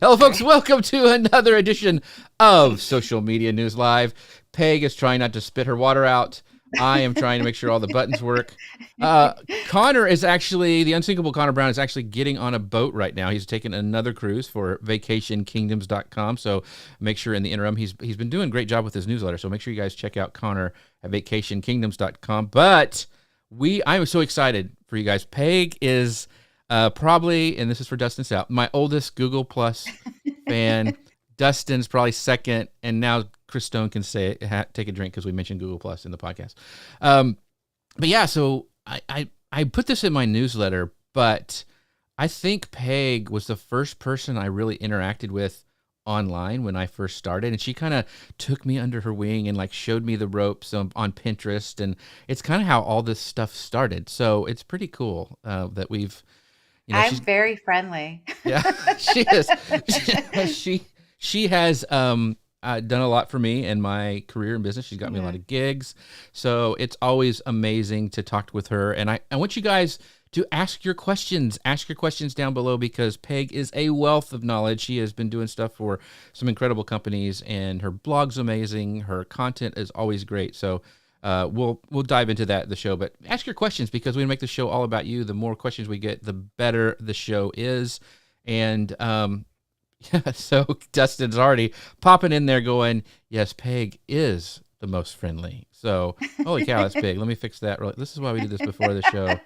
Hello, All folks. right. Welcome to another edition of Social Media News Live. Peg is trying not to spit her water out. I am trying to make sure all the buttons work. Connor is actually, the unsinkable Connor Brown is actually getting on a boat right now. He's taking another cruise for vacationkingdoms.com. So make sure in the interim, he's been doing a great job with his newsletter. So make sure you guys check out Connor at vacationkingdoms.com. But I'm so excited for you guys. Peg is probably, and this is for Dustin Stout, my oldest Google Plus fan. Dustin's probably second, and now Chris Stone can take a drink because we mentioned Google Plus in the podcast. But yeah, so I put this in my newsletter, but I think Peg was the first person I really interacted with online when I first started, and she kind of took me under her wing and like showed me the ropes on Pinterest, and it's kind of how all this stuff started. So it's pretty cool that we've, I'm she's very friendly. yeah, she is. She has done a lot for me in my career and business. She's got me a lot of gigs, so it's always amazing to talk with her. And I want you guys to ask your questions. Ask your questions down below because Peg is a wealth of knowledge. She has been doing stuff for some incredible companies, and her blog's amazing. Her content is always great. So we'll dive into that in the show, but ask your questions because we make the show all about you. The more questions we get, the better the show is. And yeah, so Dustin's already popping in there going, yes, Peg is the most friendly. So holy cow, that's big. Let me fix that. This is why we did this before the show.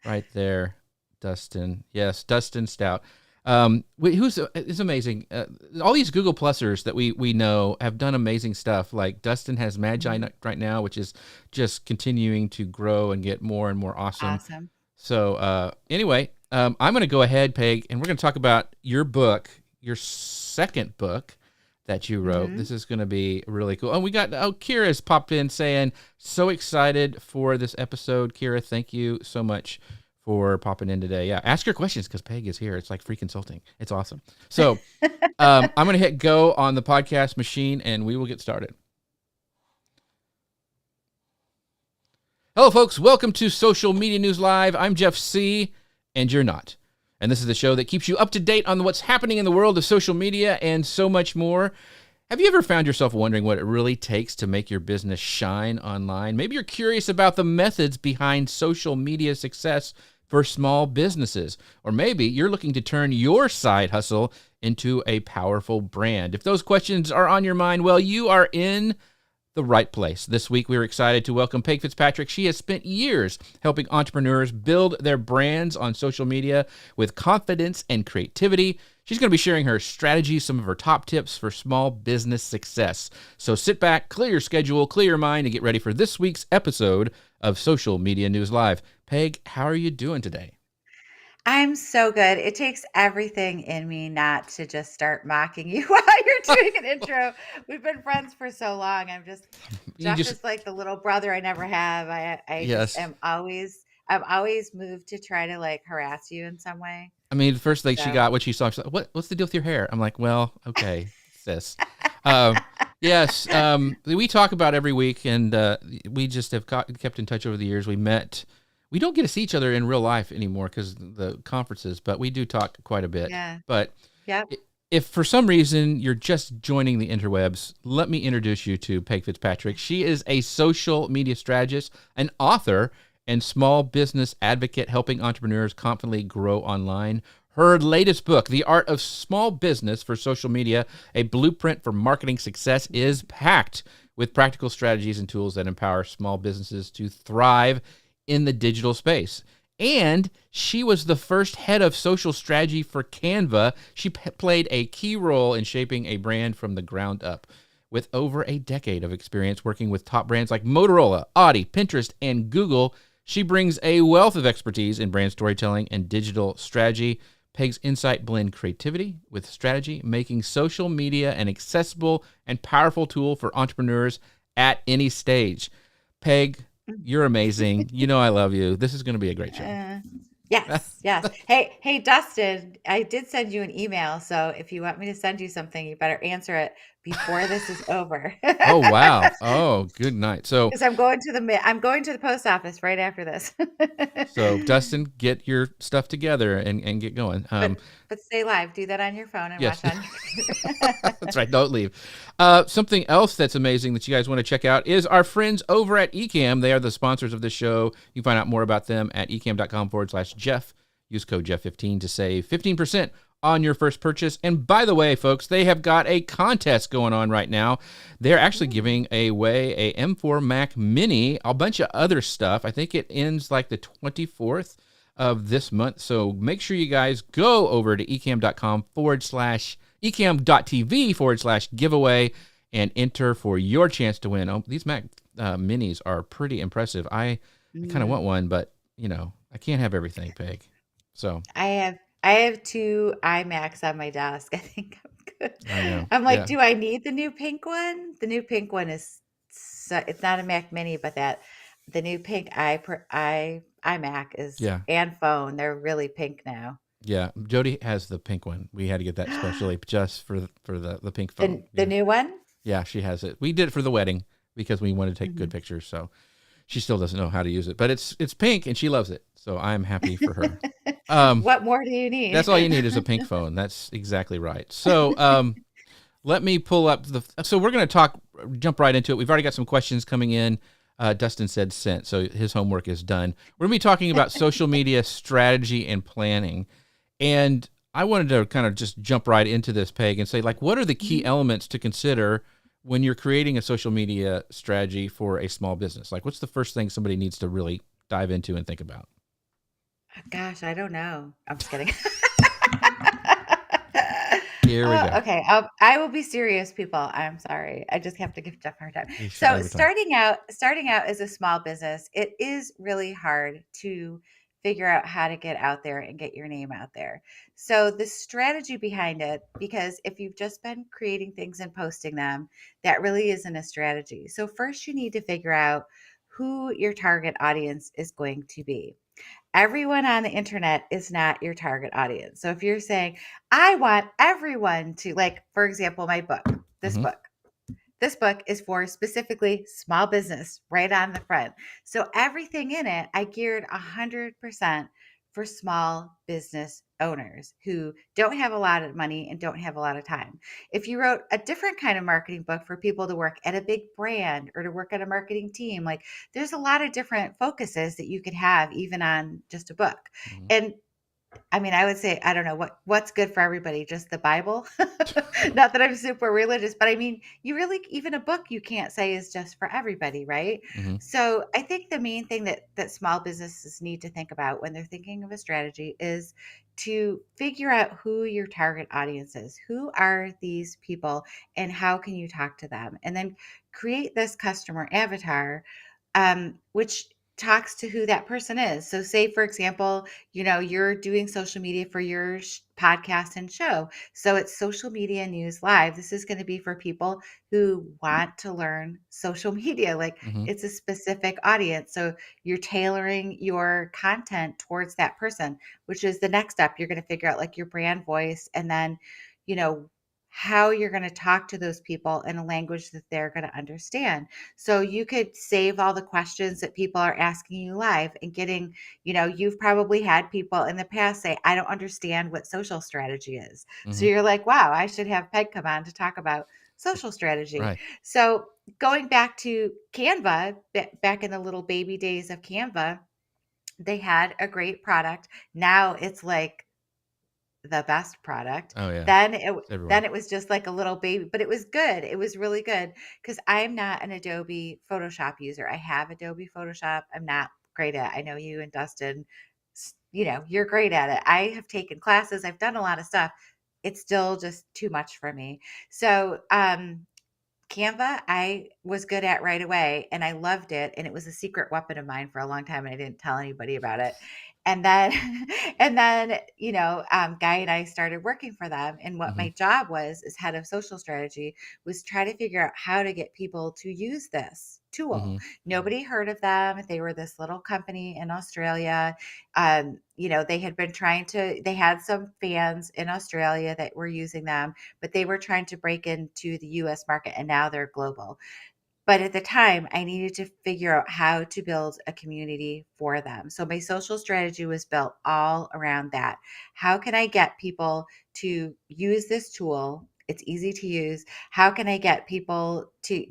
Right there, Dustin. Yes, Dustin Stout. It's amazing. All these Google Plusers that we know have done amazing stuff. Like Dustin has Magi right now, which is just continuing to grow and get more and more awesome. Awesome. So anyway, I'm going to go ahead, Peg, and we're going to talk about your book, your second book that you wrote. This is going to be really cool. And we got, Kira's popped in saying, so excited for this episode. Kira, thank you so much for popping in today. Yeah, ask your questions because Peg is here. It's like free consulting. It's awesome. So I'm going to hit go on the podcast machine and we will get started. Hello, folks. Welcome to Social Media News Live. I'm Jeff C., and you're not. And this is the show that keeps you up to date on what's happening in the world of social media and so much more. Have you ever found yourself wondering what it really takes to make your business shine online? Maybe you're curious about the methods behind social media success for small businesses. Or maybe you're looking to turn your side hustle into a powerful brand. If those questions are on your mind, well, you are in the right place. This week, we were excited to welcome Peg Fitzpatrick. She has spent years helping entrepreneurs build their brands on social media with confidence and creativity. She's going to be sharing her strategies, some of her top tips for small business success. So sit back, clear your schedule, clear your mind, and get ready for this week's episode of Social Media News Live. Peg, how are you doing today? I'm so good. It takes everything in me not to just start mocking you while you're doing an intro. We've been friends for so long. You Jeff just, is like the little brother I never have. I just yes. I'm always moved to try to like harass you in some way. I mean, the first thing she So got, what she saw, she's like, what's the deal with your hair? I'm like, well, okay, sis. Um, yes, we talk about every week, and we just have kept in touch over the years. We met. We don't get to see each other in real life anymore because of the conferences, but we do talk quite a bit. yeah. But Yep. if for some reason you're just joining the interwebs, let me introduce you to Peg Fitzpatrick. She is a social media strategist, an author, and small business advocate helping entrepreneurs confidently grow online. Her latest book, The Art of Small Business for Social Media, a blueprint for marketing success, is packed with practical strategies and tools that empower small businesses to thrive in the digital space. And she was the first head of social strategy for Canva. She played a key role in shaping a brand from the ground up. With over a decade of experience working with top brands like Motorola, Audi, Pinterest, and Google, she brings a wealth of expertise in brand storytelling and digital strategy. Peg's insight blend creativity with strategy, making social media an accessible and powerful tool for entrepreneurs at any stage. Peg, you're amazing. You know I love you. This is going to be a great show. Yes, yes. Hey, Dustin, I did send you an email, so if you want me to send you something, you better answer it before this is over. Oh wow. Oh, good night. So Because I'm going to the post office right after this. so Dustin, get your stuff together and get going. But stay live. Do that on your phone and Yes. watch on your computer. That's right. Don't leave. Something else that's amazing that you guys want to check out is our friends over at Ecamm. They are the sponsors of this show. You can find out more about them at ecamm.com/Jeff. Use code Jeff15 to save 15% on your first purchase. And by the way, folks, they have got a contest going on right now. They're actually giving away a M4 Mac Mini, a bunch of other stuff. I think it ends like the 24th of this month. So make sure you guys go over to ecamm.tv/giveaway and enter for your chance to win. Oh, these Mac Minis are pretty impressive. I kind of Mm. want one, but I can't have everything, Peg. So I have two iMacs on my desk. I think I'm good. I know. I'm like, Yeah. do I need the new pink one? The new pink one is it's not a Mac Mini, but that the new pink iMac is Yeah. and phone. They're really pink now. Yeah. Jody has the pink one. We had to get that specially just for the pink phone. The Yeah. new one? Yeah, she has it. We did it for the wedding because we wanted to take good Mhm. pictures. So she still doesn't know how to use it, but it's pink and she loves it. So I'm happy for her. Um, What more do you need? that's all you need is a pink phone. That's exactly right. So let me pull up so we're going to jump right into it. We've already got some questions coming in. Dustin said sent, so his homework is done. We're going to be talking about social media strategy and planning. And I wanted to kind of just jump right into this, Peg, and say, like, what are the key Mhm. elements to consider when you're creating a social media strategy for a small business? Like, what's the first thing somebody needs to really dive into and think about? Gosh, I don't know. I'm just kidding. Here we Oh, go. okay. I will be serious, people. I'm sorry. I just have to give Jeff a hard time. You should So every time. starting out as a small business, it is really hard to figure out how to get out there and get your name out there. So the strategy behind it, because if you've just been creating things and posting them, that really isn't a strategy. So first you need to figure out who your target audience is going to be. Everyone on the internet is not your target audience. So if you're saying, I want everyone to, like, for example, my book, this Mm-hmm. book, this book is for specifically small business, right on the front. So everything in it, I geared 100% for small business owners who don't have a lot of money and don't have a lot of time. If you wrote a different kind of marketing book for people to work at a big brand or to work at a marketing team, like there's a lot of different focuses that you could have even on just a book. Mm-hmm. And I mean, I would say, I don't know what's good for everybody, just the Bible. Not that I'm super religious, but I mean, you really even a book you can't say is just for everybody, right? Mm-hmm. So I think the main thing that small businesses need to think about when they're thinking of a strategy is to figure out who your target audience is. Who are these people and how can you talk to them? And then create this customer avatar, which talks to who that person is. So say for example, you're doing social media for your podcast and show. So it's social media news live. This is going to be for people who want to learn social media. Like Mm-hmm. it's a specific audience. So you're tailoring your content towards that person, which is the next step. You're going to figure out like your brand voice and then, you know, how you're going to talk to those people in a language that they're going to understand. So you could save all the questions that people are asking you live and getting, you've probably had people in the past say, I don't understand what social strategy is. So Mm-hmm. you're like, wow, I should have Peg come on to talk about social strategy. Right. So going back to Canva, back in the little baby days of Canva, they had a great product. Now it's like the best product. Oh yeah. Then It's everywhere. then it was just like a little baby, but it was good. It was really good because I'm not an Adobe Photoshop user. I have Adobe Photoshop. I'm not great at. I know you and Dustin, you're great at it. I have taken classes. I've done a lot of stuff. It's still just too much for me. So, Canva, I was good at right away and I loved it. And it was a secret weapon of mine for a long time. And I didn't tell anybody about it. And then and then, Guy and I started working for them, and what Hmm. my job was as head of social strategy was try to figure out how to get people to use this tool. Hmm. Nobody heard of them. They were this little company in Australia. They had been trying to, they had some fans in Australia that were using them, but they were trying to break into the US market, and now they're global. But at the time, I needed to figure out how to build a community for them. So my social strategy was built all around that. How can I get people to use this tool? It's easy to use. How can I get people to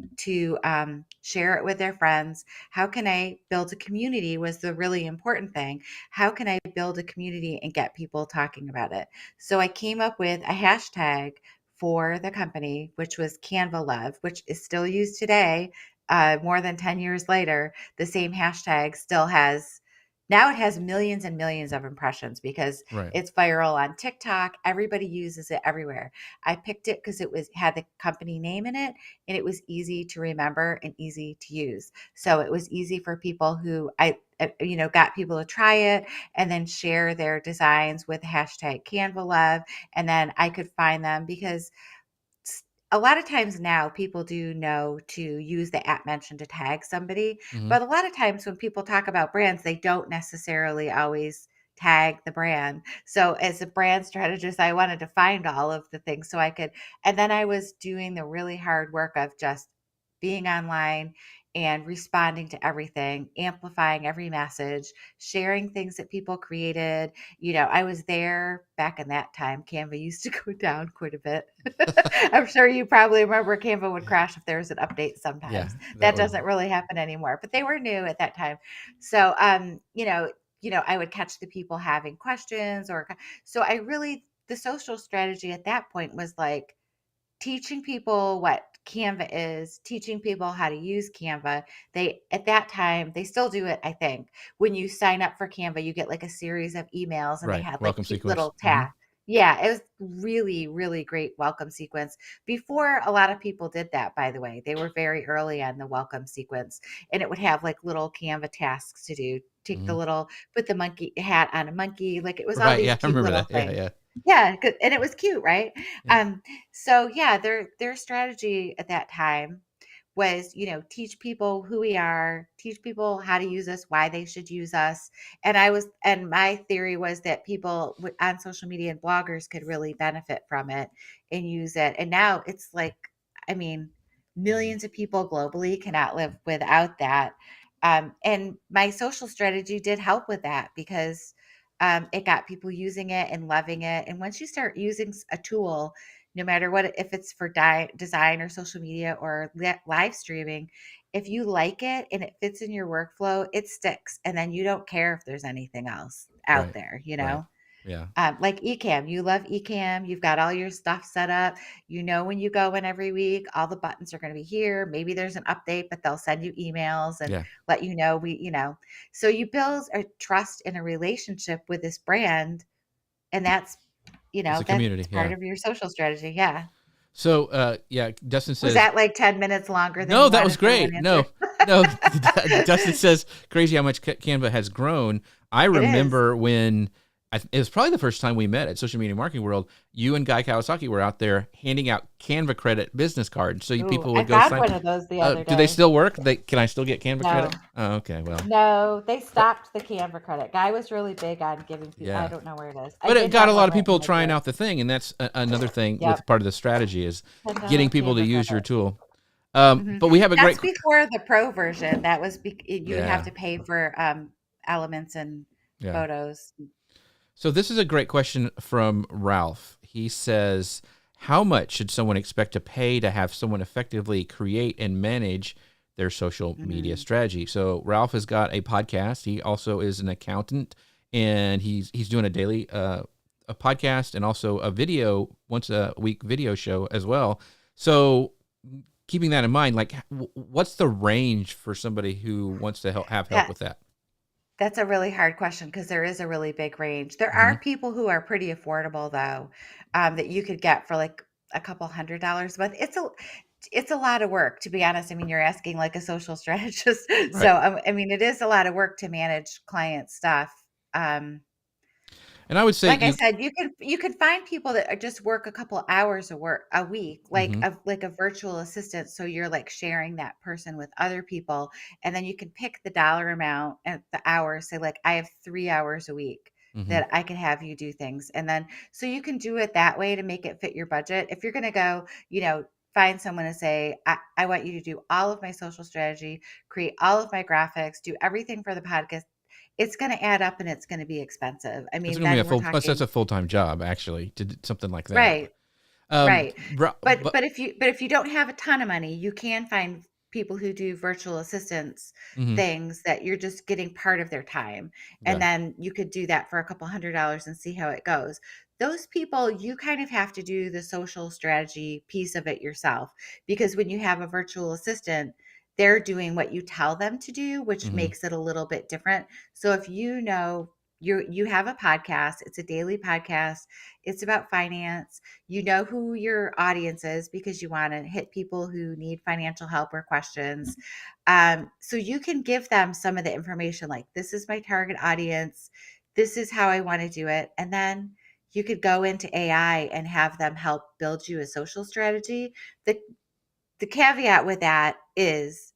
share it with their friends? How can I build a community? Was the really important thing. How can I build a community and get people talking about it? So I came up with a hashtag for the company, which was Canva Love, which is still used today. More than 10 years later, the same hashtag still has, now it has millions and millions of impressions because Right. it's viral on TikTok. Everybody uses it everywhere. I picked it because it was had the company name in it, and it was easy to remember and easy to use. So it was easy for people who got people to try it and then share their designs with hashtag Canva Love, and then I could find them because a lot of times now people do know to use the app mention to tag somebody, Hmm. but a lot of times when people talk about brands, they don't necessarily always tag the brand. So as a brand strategist, I wanted to find all of the things so I could, and then I was doing the really hard work of just being online and responding to everything, amplifying every message, sharing things that people created. I was there back in that time. Canva used to go down quite a bit. I'm sure you probably remember Canva would crash if there was an update Yeah, sometimes. that That would. doesn't really happen anymore, but they were new at that time. So, I would catch the people having questions so I really, the social strategy at that point was like, teaching people what Canva is, teaching people how to use Canva. They, at that time, they still do it, I think. When you sign up for Canva, you get like a series of emails and they Right. had like Welcome cute sequence. little Hmm. tasks. Yeah, it was really, really great welcome sequence. Before a lot of people did that, by the way, they were very early on the welcome sequence, and it would have like little Canva tasks to do. Take the Hmm. little, put the monkey hat on a monkey, like it was all Right. these Yeah, I cute remember little that. Yeah, things. yeah, Yeah, and it was cute, right? yeah. Um, so yeah, their strategy at that time was, teach people who we are, teach people how to use us, why they should use us. And my theory was that people on social media and bloggers could really benefit from it and use it. And now it's like, I mean, millions of people globally cannot live without that. And my social strategy did help with that because it got people using it and loving it. And once you start using a tool, no matter what, if it's for design or social media or live streaming, if you like it and it fits in your workflow, it sticks. And then you don't care if there's anything else out Right. there, Right. Yeah. like Ecamm, you love Ecamm, you've got all your stuff set up. When you go in every week, all the buttons are going to be here. Maybe there's an update, but they'll send you emails and Yeah. let you know. So you build a trust and a relationship with this brand, and It's a that's community. part Yeah. of your social strategy. Yeah. So, yeah, Dustin Was says, that like 10 minutes longer than no, you that was wanted for one great. answer? No, no. Dustin says, crazy how much Canva has grown. I It is. remember when it was probably the first time we met at Social Media Marketing World. You and Guy Kawasaki were out there handing out Canva credit business cards, so Ooh, people I would go found sign. one of those the other Do they day. still work? Can I still get Canva No. credit? Oh, okay. Well, No, they but stopped the Canva credit. Guy was really big on giving people. I yeah. don't know where it is. I But it did got a have lot one of right in people my trying drawer. out the thing, and that's another thing Yep, with part of the strategy is getting $10 people to Canva use your credit. tool. Hmm. But we have a great, That's before the pro version. That was you would have yeah, to pay for elements and yeah. photos. So this is a great question from Ralph. He says, "How much should someone expect to pay to have someone effectively create and manage their social media Mm. strategy?" So Ralph has got a podcast. He also is an accountant, and he's doing a daily a podcast and also a video once a week video show as well. So keeping that in mind, like what's the range for somebody who wants to have help That with that? that's a really hard question because there is a really big range. There Hmm. are people who are pretty affordable though, that you could get for like a couple $100 a month. It's a lot of work, to be honest. I mean, you're asking like a social strategist, Right. so I mean, it is a lot of work to manage client stuff. And I would say like I you. said, you can find people that just work a couple hours a week, Hmm. like a virtual assistant. So you're like sharing that person with other people, and then you can pick the dollar amount and the hours. Say like I have 3 hours a week Hmm. that I can have you do things, and then so you can do it that way to make it fit your budget. If you're gonna go, find someone to say, I want you to do all of my social strategy, create all of my graphics, do everything for the podcast, it's going to add up and it's going to be expensive. I It's mean, going to be a then we're full. That's talking, a full time job actually to do something like that. right, right. But. But if you don't have a ton of money, you can find people who do virtual assistants Hmm. things that you're just getting part of their time. And Yeah. then you could do that for a couple $100 and see how it goes. Those people, you kind of have to do the social strategy piece of it yourself, because when you have a virtual assistant, they're doing what you tell them to do, which Hmm. makes it a little bit different. So if you have a podcast, it's a daily podcast, it's about finance, you know who your audience is because you want to hit people who need financial help or questions. So you can give them some of the information like, this is my target audience. This is how I want to do it. And then you could go into AI and have them help build you a social strategy. The caveat with that is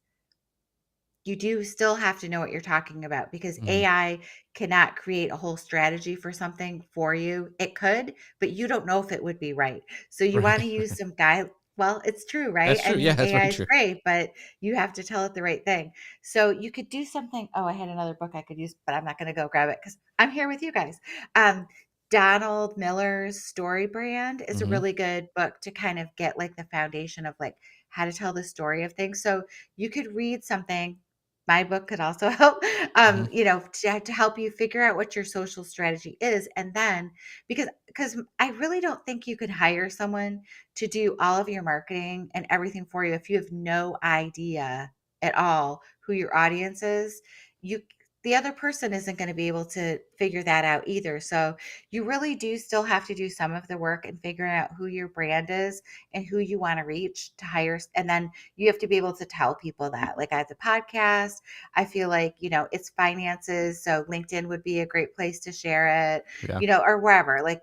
you do still have to know what you're talking about, because Hmm. AI cannot create a whole strategy for something for you. It could, but you don't know if it would be right. So you want Right. to use some guy. Well, it's true, right? That's I true. Yeah, mean, that's very AI is true. great, but you have to tell it the right thing. So you could do something. Oh, I had another book I could use, but I'm not going to go grab it because I'm here with you guys. Um, Donald Miller's Story Brand is a Hmm. really good book to kind of get like the foundation of like how to tell the story of things. So you could read something. My book could also help, Hmm. to help you figure out what your social strategy is. And then because I really don't think you could hire someone to do all of your marketing and everything for you if you have no idea at all who your audience is. You The other person isn't going to be able to figure that out either. So you really do still have to do some of the work and figuring out who your brand is and who you want to reach to hire. And then you have to be able to tell people that. Like, as a podcast, I feel like, it's finances. So LinkedIn would be a great place to share it, Yeah. or wherever, like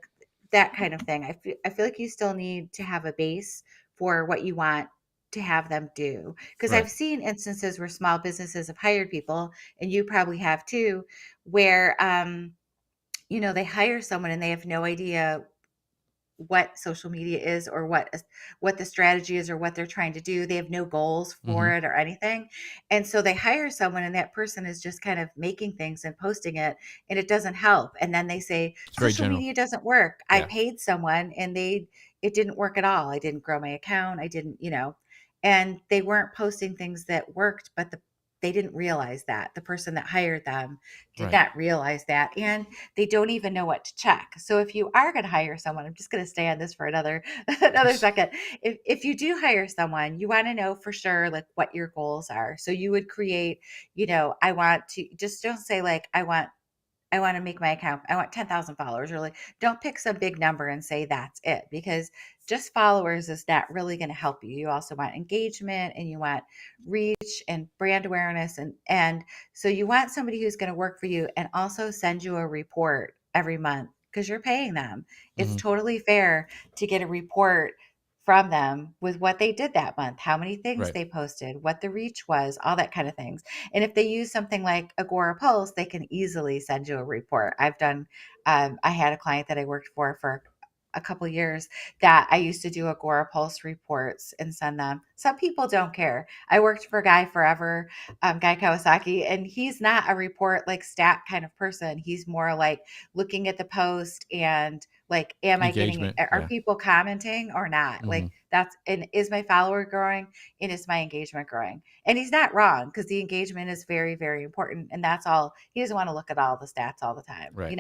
that kind of thing. I feel like you still need to have a base for what you want to have them do. Because Right. I've seen instances where small businesses have hired people, and you probably have too, where, they hire someone and they have no idea what social media is, or what the strategy is, or what they're trying to do. They have no goals Hmm. for it or anything. And so they hire someone, and that person is just kind of making things and posting it, and it doesn't help. And then they say It's very social general. media doesn't work. I Yeah. paid someone and it didn't work at all. I didn't grow my account. I didn't, and they weren't posting things that worked, but they didn't realize that. The person that hired them did Right. not realize that. And they don't even know what to check. So if you are going to hire someone, I'm just going to stay on this for another another second. If you do hire someone, you want to know for sure like what your goals are. So you would create, I want to, just don't say like I want to make my account, I want 10,000 followers, or like, don't pick some big number and say that's it, because just followers is not really going to help you. You also want engagement, and you want reach and brand awareness. And so you want somebody who's going to work for you and also send you a report every month because you're paying them. It's Hmm. totally fair to get a report from them with what they did that month, how many things Right. they posted, what the reach was, all that kind of things. And if they use something like Agora Pulse, they can easily send you a report. I had a client that I worked for a couple years that I used to do Agora Pulse reports and send them. Some people don't care. I worked for Guy forever, Guy Kawasaki, and he's not a report like stat kind of person. He's more like looking at the post and like, Engagement. are Yeah. people commenting or not? Hmm. Like, and is my follower growing, and is my engagement growing? And he's not wrong, because the engagement is very, very important. And that's all. He doesn't want to look at all the stats all the time, Right.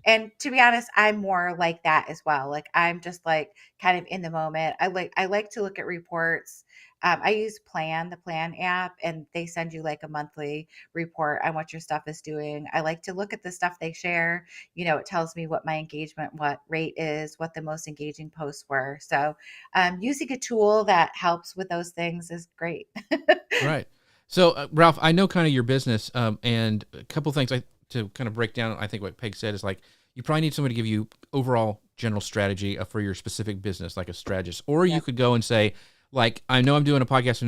And to be honest, I'm more like that as well. Like, I'm just like kind of in the moment. I like to look at reports. I use the Plan app, and they send you like a monthly report on what your stuff is doing. I like to look at the stuff they share. It tells me what my engagement, what rate is, what the most engaging posts were. So using a tool that helps with those things is great. Right. So, Ralph, I know kind of your business, and a couple things. to kind of break down, I think what Peg said is like, you probably need somebody to give you overall general strategy for your specific business, like a strategist. Or you Yep. could go and say, like, I know I'm doing a podcast.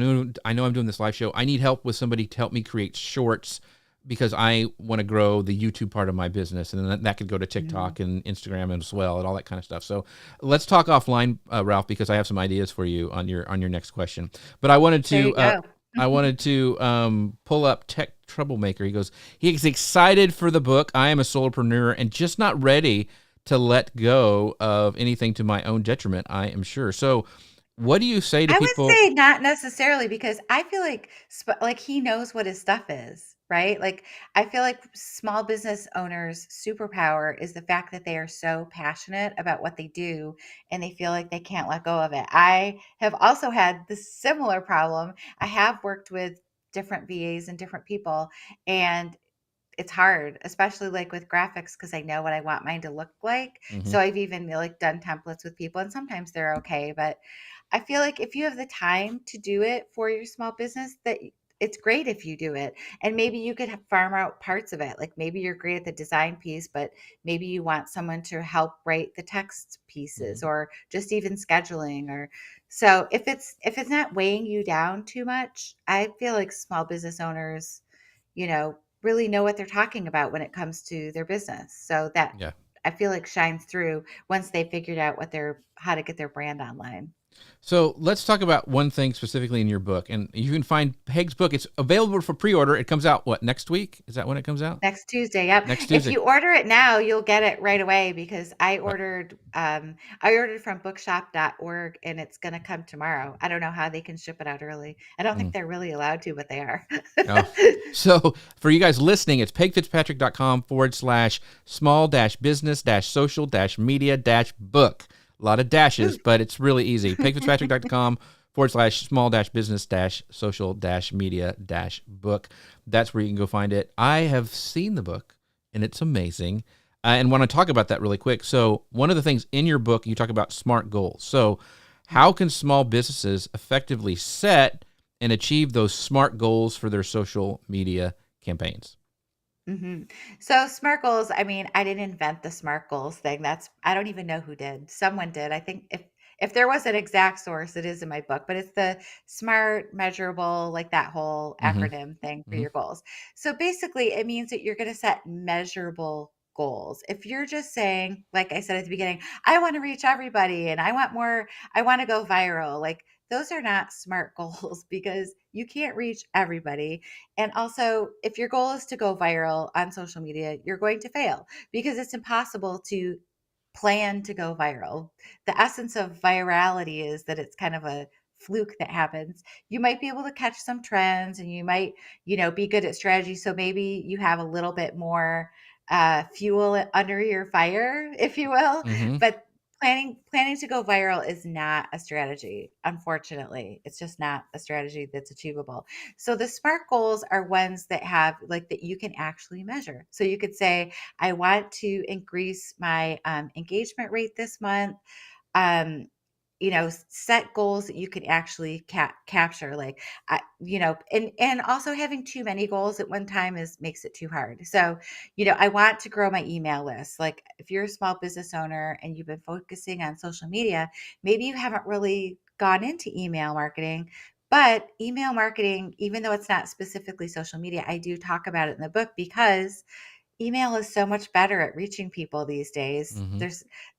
I know I'm doing this live show. I need help with somebody to help me create shorts because I want to grow the YouTube part of my business. And then that could go to Mhm. TikTok and Instagram as well and all that kind of stuff. So let's talk offline, Ralph, because I have some ideas for you on your next question. But There you go. I wanted to pull up Tech Troublemaker. He goes, he's excited for the book. I am a solopreneur and just not ready to let go of anything to my own detriment, I am sure. So what do you say to I would people? say not necessarily because I feel like like he knows what his stuff is, right? Like I feel like small business owners' superpower is the fact that they are so passionate about what they do and they feel like they can't let go of it. I have also had this similar problem. I have worked with different VAs and different people, and it's hard, especially like with graphics because I know what I want mine to look like. Hmm. So I've even like done templates with people and sometimes they're okay, but I feel like if you have the time to do it for your small business that it's great if you do it. And maybe you could farm out parts of it. Like maybe you're great at the design piece, but maybe you want someone to help write the text pieces Hmm. or just even scheduling or so if it's not weighing you down too much, I feel like small business owners really know what they're talking about when it comes to their business. So that Yeah. I feel like shines through once they figured out how to get their brand online. So let's talk about one thing specifically in your book. And you can find Peg's book. It's available for pre-order. It comes out, what, next week? Is that when it comes out? Next Tuesday, yep. Next If Tuesday. you order it now, you'll get it right away because Right. I ordered from bookshop.org and it's gonna come tomorrow. I don't know how they can ship it out early. I don't think Mm. they're really allowed to, but they are. Oh. So for you guys listening, it's pegfitzpatrick.com/, small dash business dash social dash media dash book. A lot of dashes, Woo. but it's really easy. pegfitzpatrick.com /, small dash business dash social dash media dash book. That's where you can go find it. I have seen the book and it's amazing. And want to talk about that really quick. So one of the things in your book, you talk about SMART goals. So how can small businesses effectively set and achieve those SMART goals for their social media campaigns? Mhm. So SMART goals, I mean, I didn't invent the SMART goals thing. I don't even know who did. Someone did. I think if there was an exact source, it is in my book, but it's the SMART, measurable, like that whole Mm-hmm. acronym thing for Mm-hmm. your goals. So basically, it means that you're going to set measurable goals. If you're just saying, like I said at the beginning, I want to reach everybody and I want more, I want to go viral, like those are not SMART goals because you can't reach everybody and also, if your goal is to go viral on social media, you're going to fail because it's impossible to plan to go viral. The essence of virality is that it's kind of a fluke that happens. You might be able to catch some trends and you might, be good at strategy. So maybe you have a little bit more fuel under your fire, if you will. Mm-hmm. But planning to go viral is not a strategy, unfortunately. It's just not a strategy that's achievable. So the SMART goals are ones that have like that you can actually measure. So you could say, I want to increase my engagement rate this month. Um, set goals that you can actually capture. Like, and also having too many goals at one time is makes it too hard. So, I want to grow my email list. Like, if you're a small business owner and you've been focusing on social media, maybe you haven't really gone into email marketing. But email marketing, even though it's not specifically social media, I do talk about it in the book because email is so much better at reaching people these days. Mm-hmm.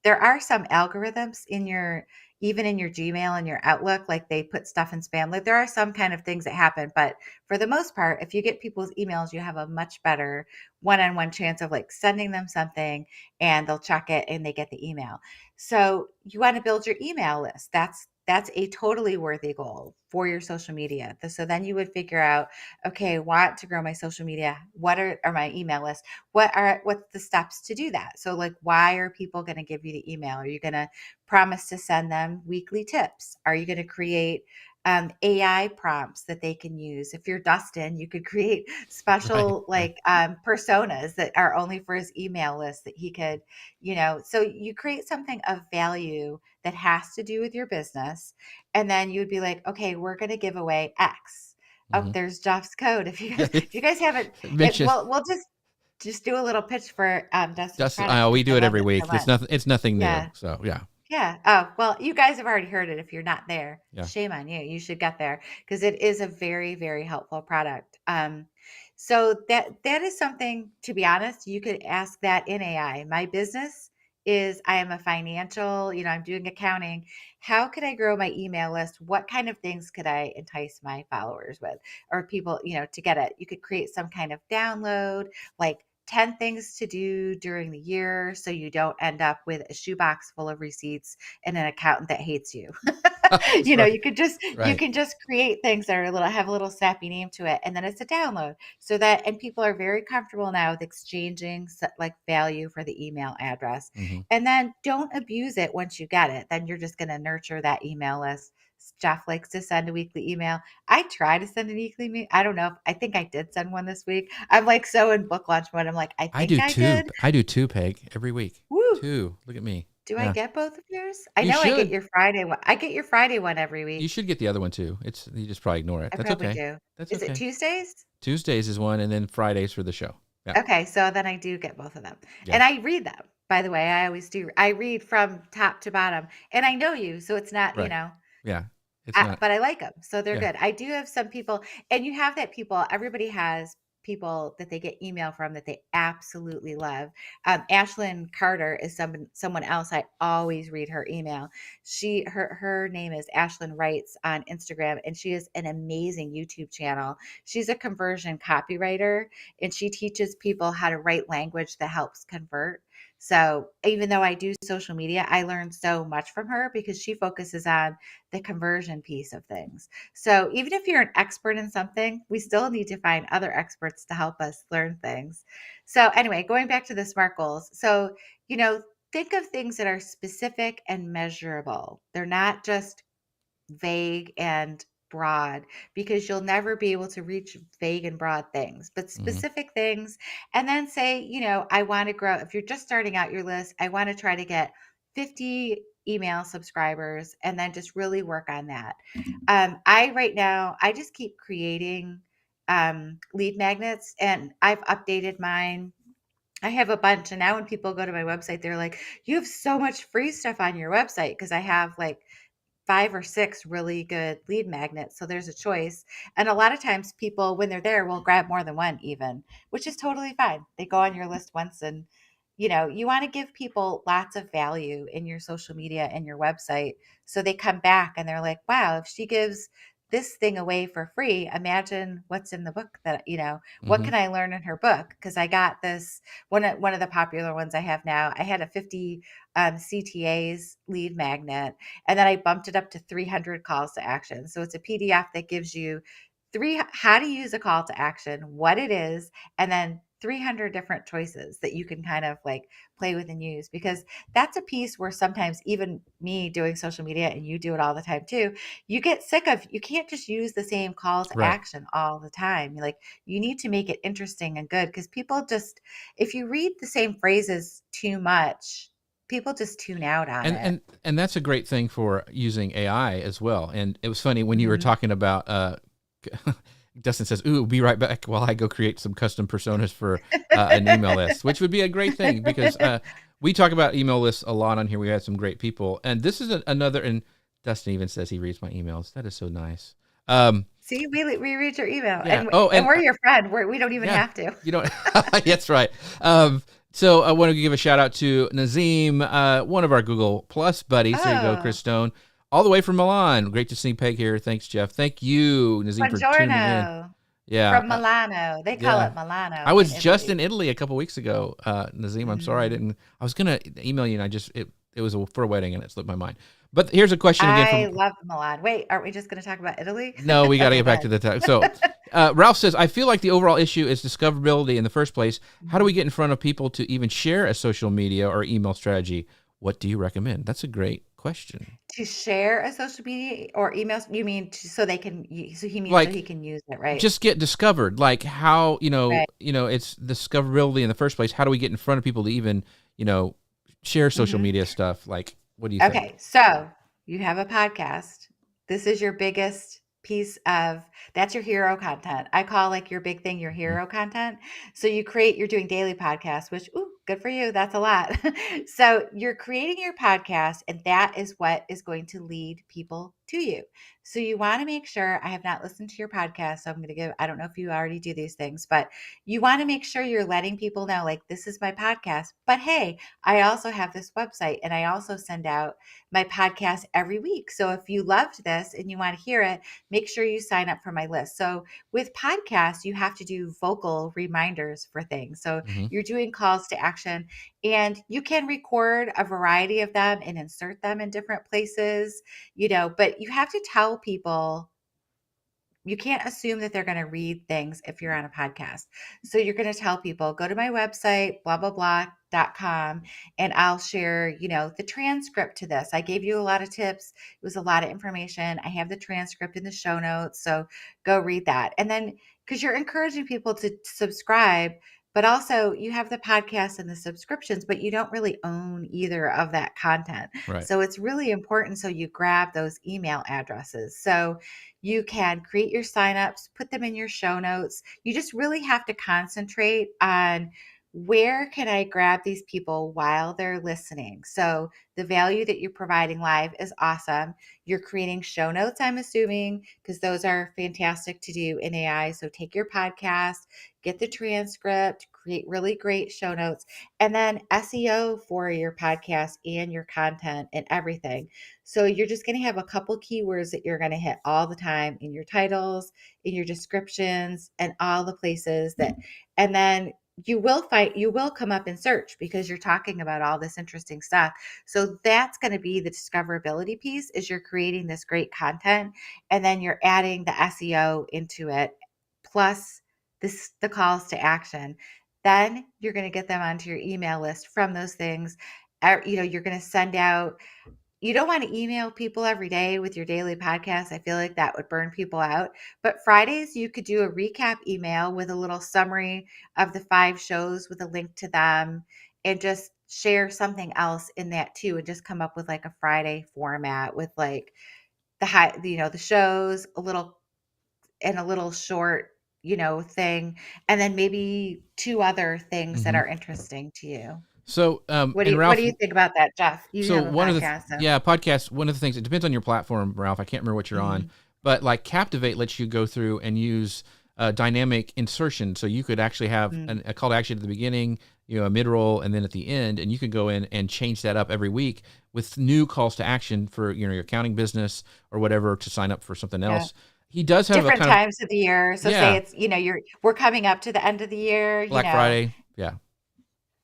There are some algorithms in your even in your Gmail and your Outlook, like they put stuff in spam. Like there are some kind of things that happen, but for the most part, if you get people's emails, you have a much better one-on-one chance of like sending them something and they'll check it and they get the email. So you want to build your email list. That's a totally worthy goal for your social media. So then you would figure out, okay, want to grow my social media. What are my email list? What's the steps to do that? So like why are people going to give you the email? Are you going to promise to send them weekly tips? Are you going to create AI prompts that they can use? If you're Dustin, you could create Right. special Right. like personas that are only for his email list that he could, so you create something of value that has to do with your business. And then you would be like, okay, we're going to give away X. Oh, Mm-hmm. there's Jeff's code. If you Yeah. guys, if you guys haven't, Mention. we'll just just do a little pitch for Dustin's Just product we because do I it love every it so week. much. It's nothing new. Yeah. So yeah, Yeah. Oh, well, you guys have already heard it. If you're not there, yeah. shame on you. You should get there because it is a very, very helpful product. So that is something, to be honest, you could ask that in AI. My business is I am a financial, I'm doing accounting. How could I grow my email list? What kind of things could I entice my followers with or people, to get it? You could create some kind of download, like 10 things to do during the year so you don't end up with a shoebox full of receipts and an accountant that hates you. That's right. You Right. can just create things that are have a little snappy name to it, and then it's a download. So that and people are very comfortable now with exchanging like value for the email address. Hmm. And then don't abuse it once you get it. Then you're just going to nurture that email list. Jeff likes to send a weekly email. I try to send a weekly I don't know. I think I did send one this week. I'm like so in book launch mode. I'm like, I I think do I two. did. I do two, Peg, every week. Woo. Two. Look at me. Do I Yeah. get both of yours? I You know I get should. your Friday one. I get your Friday one every You week. should get the other one too. It's you just probably ignore it. I That's probably okay. do. That's Is it okay. Tuesdays? Tuesdays is one, and then Fridays for the show. Yeah. Okay, so then I do get both of them. Yeah. And I read them. By the way, I always do. I read from top to bottom. And I know you, so it's not, Right. Yeah. It's not. but I like them, so they're Yeah. good. I do have some people, and you have that people. Everybody has people that they get email from that they absolutely love. Ashlyn Carter is someone else. I always read her email. Her name is Ashlyn Writes on Instagram, and she has an amazing YouTube channel. She's a conversion copywriter, and she teaches people how to write language that helps convert. So even though I do social media, I learn so much from her because she focuses on the conversion piece of things. So even if you're an expert in something, we still need to find other experts to help us learn things. So anyway, going back to the SMART goals. So, think of things that are specific and measurable. They're not just vague and broad because you'll never be able to reach vague and broad things, but Hmm. specific things. And then say, I want to grow. If you're just starting out your list, I want to try to get 50 email subscribers and then just really work on that. Right now, I just keep creating lead magnets and I've updated mine. I have a bunch. And now when people go to my website, they're like, you have so much free stuff on your website because I have like 5 or 6 really good lead magnets, so there's a choice. And a lot of times people, when they're there, will grab more than one even, which is totally fine. They go on your list once and, you wanna give people lots of value in your social media and your website, so they come back and they're like, "Wow, if she gives this thing away for free, imagine what's in the book what Hmm. can I learn in her book? Because I got this." One of the popular ones I have now, I had a 50, CTAs lead magnet, and then I bumped it up to 300 calls to action. So it's a PDF that gives you how to use a call to action, what it is, and then 300 different choices that you can kind of like play with and use, because that's a piece where sometimes even me doing social media, and you do it all the time too, you get sick of, you can't just use the same call to Right. action all the time. Like, you need to make it interesting and good, because people just, if you read the same phrases too much, people just tune out on And it. and and that's a great thing for using AI as well. And it was funny when you were Mhm. talking about Dustin says, "Ooh, be right back while I go create some custom personas for an email list," which would be a great thing because we talk about email lists a lot on here. We had some great people, and this is another. And Dustin even says he reads my emails. That is so nice. Um, See, we read your email, yeah. and Oh, and and we're your friend. We don't even yeah, have to. you don't. That's right. So I want to give a shout out to Nazim, one of our Google Plus buddies. There you go, Oh, Chris Stone, all the way from Milan. Great to see Peg here. Thanks, Jeff. Thank you, Nazim, for tuning in. buongiorno Yeah, from Milano. They call yeah. it Milano I in was just Italy. in Italy a couple weeks ago, Nazim. I'm sorry I Mhm. didn't. I was gonna email you, and it was for a wedding, and it slipped my mind. But here's a question again I from. love Milan. Wait, aren't we just going to talk about Italy? No, we got to Okay, get go back to ahead. the time. So, Ralph says, I feel like the overall issue is discoverability in the first place. How do Mhm. we get in front of people to even share a social media or email strategy? What do you recommend? That's a great question. To share a social media or emails, you mean so they can? So he means so he Like, can use it, right? just get discovered. Like how Right. it's discoverability in the first place. How do we get in front of people to even you know share social Hmm. media stuff? Like, what do you think? Okay, so you have a podcast. This is your biggest piece of that's your hero content. I call like your big thing your Mhm. hero content. So you're doing daily podcasts, which ooh, good for you. That's a lot. So you're creating your podcast and that is what is going to lead people to you. So you want to make sure I have not listened to your podcast. So I'm going to give, I don't know if you already do these things, but you want to make sure you're letting people know like this is my podcast. But hey, I also have this website and I also send out my podcast every week. So if you loved this and you want to hear it, make sure you sign up for my list. So with podcasts, you have to do vocal reminders for things. So Mhm. you're doing calls to action and you can record a variety of them and insert them in different places, but you have to tell people you can't assume that they're going to read things if you're on a podcast. So you're going to tell people, go to my website, blah, blah, blah.com, and I'll share, the transcript to this. I gave you a lot of tips. It was a lot of information. I have the transcript in the show notes. So go read that. And then, because you're encouraging people to subscribe, but also you have the podcast and the subscriptions, but you don't really own either of that content. Right. So it's really important. So you grab those email addresses. So you can create your signups, put them in your show notes. You just really have to concentrate on where can I grab these people while they're listening. So the value that you're providing live is awesome. You're creating show notes, I'm assuming, because those are fantastic to do in AI. So take your podcast, get the transcript, create really great show notes, and then SEO for your podcast and your content and everything. So you're just going to have a couple keywords that you're going to hit all the time in your titles, in your descriptions, and all the places that, and then you will come up in search because you're talking about all this interesting stuff. So that's going to be the discoverability piece is you're creating this great content and then you're adding the SEO into it plus the calls to action. Then you're going to get them onto your email list from those things. You're going to send out you don't want to email people every day with your daily podcast. I feel like that would burn people out. But Fridays, you could do a recap email with a little summary of the 5 shows with a link to them and just share something else in that too. And just come up with like a Friday format with like the shows, a little short, thing. And then maybe 2 other things that Mhm. are interesting to you. So, What do and you what Ralph, do you think about that, Jeff? You so have a one of the podcast, so. yeah, podcasts, one of the things, it depends on your platform, Ralph. I can't remember what you're on, Mhm. but like Captivate lets you go through and use dynamic insertion. So you could actually have Mm. a call to action at the beginning, a mid roll, and then at the end, and you can go in and change that up every week with new calls to action for your accounting business or whatever to sign up for something Yeah. else. He does have a Different kind of, times of the year. So say yeah, it's, we're coming up to the end of the year, Black Friday. Yeah.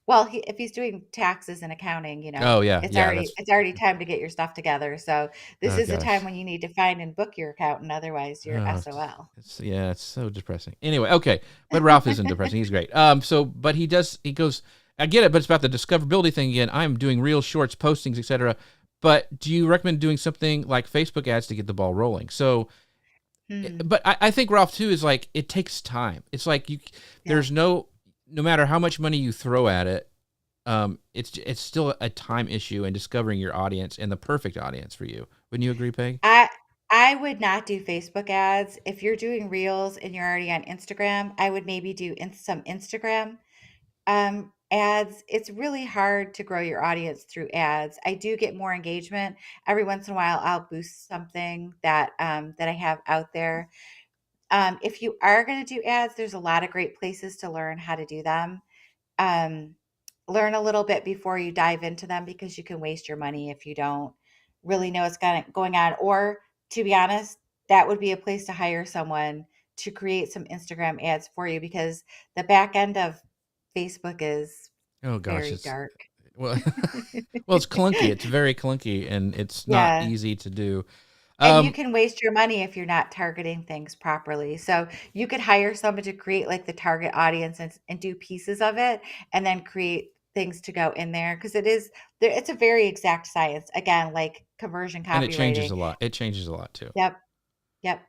well, if he's doing taxes and accounting, Oh yeah, it's yeah. already That's it's already time to get your stuff together. So this oh is the time gosh. when you need to find and book your accountant, otherwise you're Oh, SOL. it's so depressing. Anyway, okay, but Ralph isn't depressing. He's great. But he goes. I get it, but it's about the discoverability thing again. I'm doing real shorts, postings, etc. But do you recommend doing something like Facebook ads to get the ball rolling? So, Hmm. but I think Ralph too is like it takes time. It's like Yeah. there's no matter how much money you throw at it, it's still a time issue in discovering your audience and the perfect audience for you. Wouldn't you agree, Peg? I I would not do Facebook ads. If you're doing reels and you're already on Instagram, I would maybe do some Instagram ads. It's really hard to grow your audience through ads. I do get more engagement every once in a while. I'll boost something that I have out there. If you are going to do ads, there's a lot of great places to learn how to do them. Um, Learn a little bit before you dive into them because you can waste your money if you don't really know what's going on. Or to be honest, that would be a place to hire someone to create some Instagram ads for you because the back end of Facebook is Oh gosh, very it's dark. well, well, it's clunky. It's very clunky, and it's not Yeah. easy to do. And you Um, can waste your money if you're not targeting things properly. So you could hire someone to create like the target audience and do pieces of it and then create things to go in there because it's a very exact science. Again, like conversion and it changes copywriting. a lot. It changes a lot too. Yep. Yep.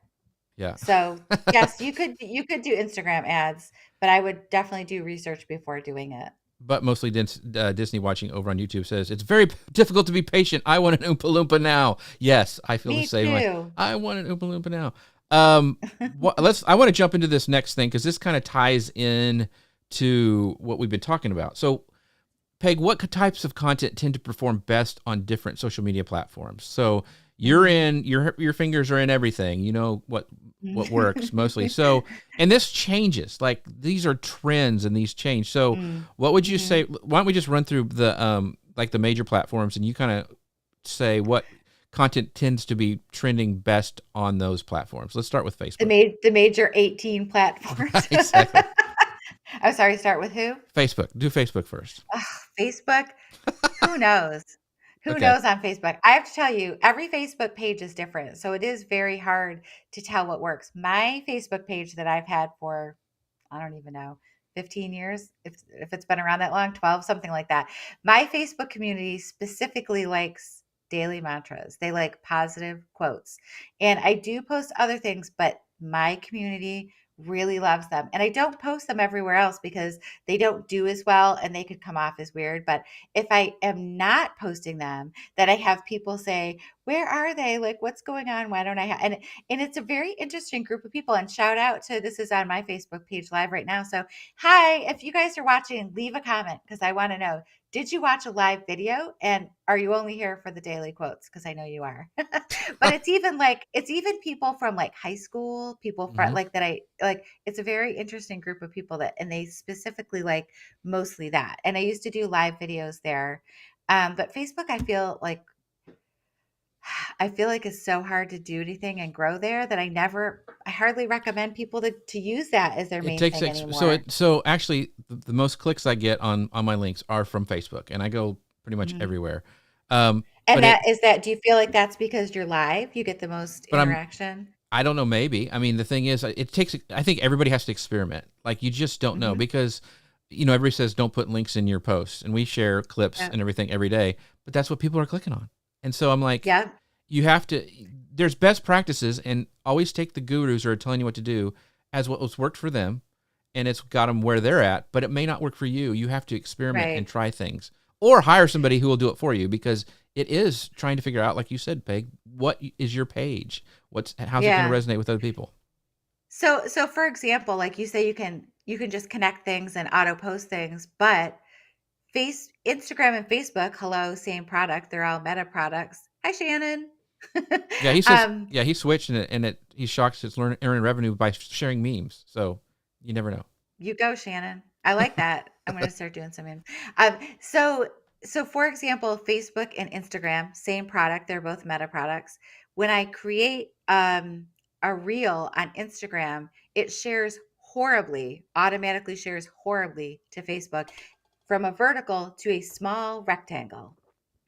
Yeah. So yes, you could do Instagram ads, but I would definitely do research before doing it. But mostly Disney watching over on YouTube says it's very difficult to be patient. I want an Oompa Loompa now. Yes, I feel the Me same way. too. I want an Oompa Loompa now. I want to jump into this next thing because this kind of ties in to what we've been talking about. So, Peg, what types of content tend to perform best on different social media platforms? So you're Mm. in your fingers are in everything. You know what works mostly. So, and this changes. Like these are trends and these change. So, Mm. what would you Mhm. say? Why don't we just run through the like the major platforms and you kind of say what content tends to be trending best on those platforms? Let's start with Facebook. The major 18 platforms. Exactly. I'm sorry, start with who? Facebook. Do Facebook first. Ugh, Facebook? Who knows? Who Okay. knows on Facebook? I have to tell you, every Facebook page is different. So it is very hard to tell what works. My Facebook page that I've had for, I don't even know, 15 years, if it's been around that long, 12, something like that. My Facebook community specifically likes daily mantras. They like positive quotes. And I do post other things, but my community really loves them. And I don't post them everywhere else because they don't do as well and they could come off as weird. But if I am not posting them, that I have people say, "Where are they? Like, what's going on? Why don't I have?" And it's a very interesting group of people. And shout out to, this is on my Facebook page live right now. So, hi, if you guys are watching, leave a comment because I want to know, did you watch a live video? And are you only here for the daily quotes? Because I know you are. But it's even people from like high school, people from Hmm. like that I like. It's a very interesting group of people that, and they specifically like mostly that. And I used to do live videos there. But Facebook, I feel like it's so hard to do anything and grow there that I hardly recommend people to use that as their It main takes thing anymore. so actually the most clicks I get on my links are from Facebook, and I go pretty much Mhm. everywhere. And But it do you feel like that's because you're live? You get the most but interaction? I don't know, maybe. I mean, the thing is, it takes. I think everybody has to experiment. Like you just don't know Mhm. because everybody says don't put links in your posts, and we share clips Yeah. and everything every day, but that's what people are clicking on, and so I'm like, Yeah. you have to. There's best practices, and always take the gurus who are telling you what to do as what was worked for them and it's got them where they're at, but it may not work for you. You have to experiment and Right. try things or hire somebody who will do it for you because it is trying to figure out, like you said, Peg, what is your page? How's it going to Yeah. resonate with other people? So for example, like you say, you can just connect things and auto post things, but Instagram and Facebook, hello, same product. They're all Meta products. Hi, Shannon. Yeah, he says, um, yeah, he switched he's shocked it's earning revenue by sharing memes. So you never know. You go, Shannon. I like that. I'm going to start doing some in. Um, so, so for example, Facebook and Instagram, same product. They're both Meta products. When I create a reel on Instagram, it shares horribly, automatically shares horribly to Facebook from a vertical to a small rectangle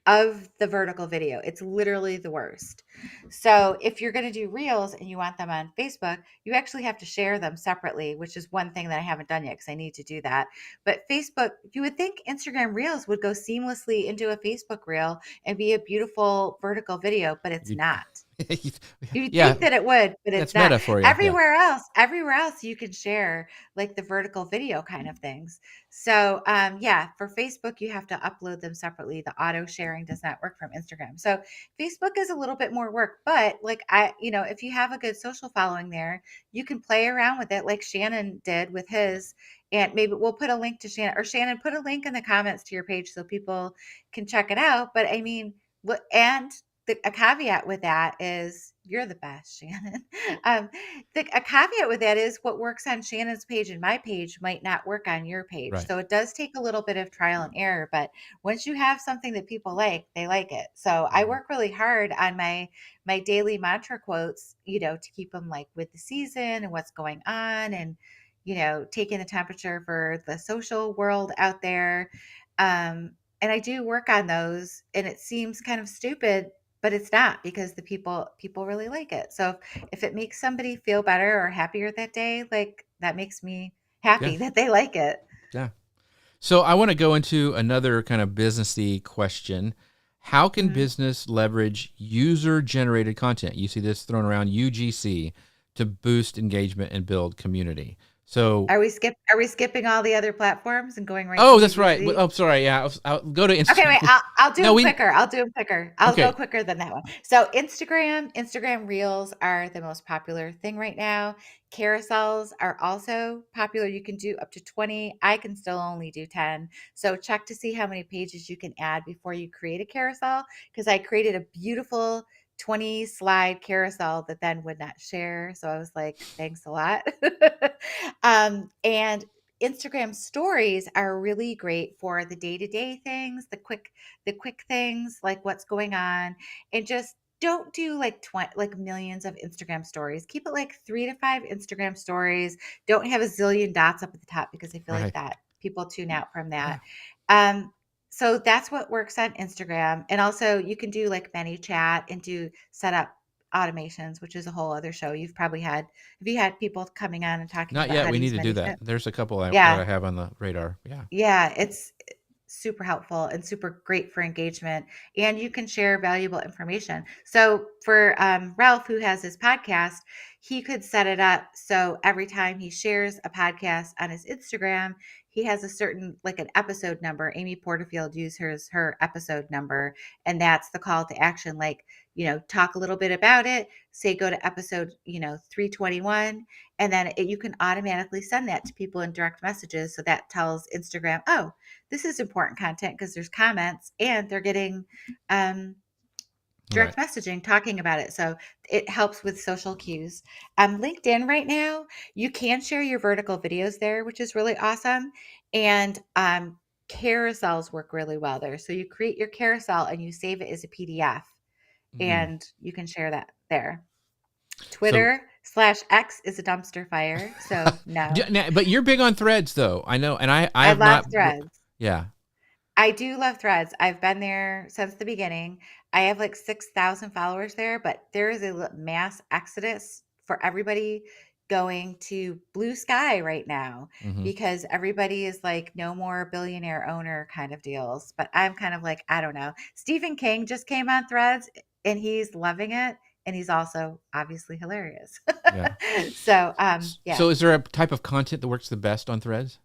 of the vertical video. It's literally the worst. So if you're going to do reels and you want them on Facebook, you actually have to share them separately, which is one thing that I haven't done yet because I need to do that. But Facebook, you would think Instagram reels would go seamlessly into a Facebook reel and be a beautiful vertical video, but it's You, not. You'd yeah, think that it would, but it's that's not. meta for you. Yeah. Everywhere else you can share like the vertical video kind of things. So yeah, for Facebook you have to upload them separately. The auto sharing does not work from Instagram. So Facebook is a little bit more work, but like if you have a good social following there, you can play around with it like Shannon did with his. And maybe we'll put a link to Shannon, or Shannon, put a link in the comments to your page so people can check it out. But I mean, and a caveat with that is you're the best, Shannon. Um, a caveat with that is what works on Shannon's page and my page might not work on your page. Right. So it does take a little bit of trial and error, but once you have something that people like, they like it. So I Mhm. work really hard on my daily mantra quotes, to keep them like with the season and what's going on and taking the temperature for the social world out there. And I do work on those and it seems kind of stupid, but it's not because the people really like it. So if it makes somebody feel better or happier that day, like that makes me Yeah. happy that they like it. Yeah. So I want to go into another kind of businessy question. How can Mhm. business leverage user-generated content? You see this thrown around UGC to boost engagement and build community. So, Are we skipping all the other platforms and going right to oh, that's right. UGC? Oh, sorry. Yeah, I'll go to Okay, wait, Instagram. I'll do No, them we quicker. I'll do them quicker. I'll go okay. quicker than that one. So Instagram Reels are the most popular thing right now. Carousels are also popular. You can do up to 20. I can still only do 10. So check to see how many pages you can add before you create a carousel, because I created a beautiful 20 slide carousel that then would not share. So I was like, thanks a lot. And Instagram stories are really great for the day-to-day things, the quick things like what's going on, and just don't do like 20 like millions of Instagram stories. Keep it like 3 to 5 Instagram stories. Don't have a zillion dots up at the top because I feel like Right. that people tune out from that. Yeah. Um so that's what works on Instagram. And also you can do like ManyChat and do set up automations, which is a whole other show. Have you had people coming on and talking Not about yet. how to We need use to do that. ManyChat? There's a couple that Yeah. I have on the radar. Yeah. Yeah, it's super helpful and super great for engagement, and you can share valuable information. So for Ralph, who has his podcast, he could set it up so every time he shares a podcast on his Instagram, he has a certain like an episode number. Amy Porterfield used her episode number, and that's the call to action. Like, talk a little bit about it. Say go to episode 321, and then you can automatically send that to people in direct messages. So that tells Instagram, oh, this is important content because there's comments and they're getting um, Right. direct messaging talking about it. So it helps with social cues. LinkedIn right now, you can share your vertical videos there, which is really awesome. And carousels work really well there. So you create your carousel and you save it as a PDF Mm. and you can share that there. So, Twitter/X is a dumpster fire. So no, but you're big on threads, though. I know, and I I have love not. threads. Yeah. I do love Threads. I've been there since the beginning. I have like 6,000 followers there, but there is a mass exodus for everybody going to Blue Sky right now Hmm. because everybody is like no more billionaire owner kind of deals. But I'm kind of like, I don't know. Stephen King just came on Threads and he's loving it. And he's also obviously hilarious. Yeah. So, yeah. So, is there a type of content that works the best on threads?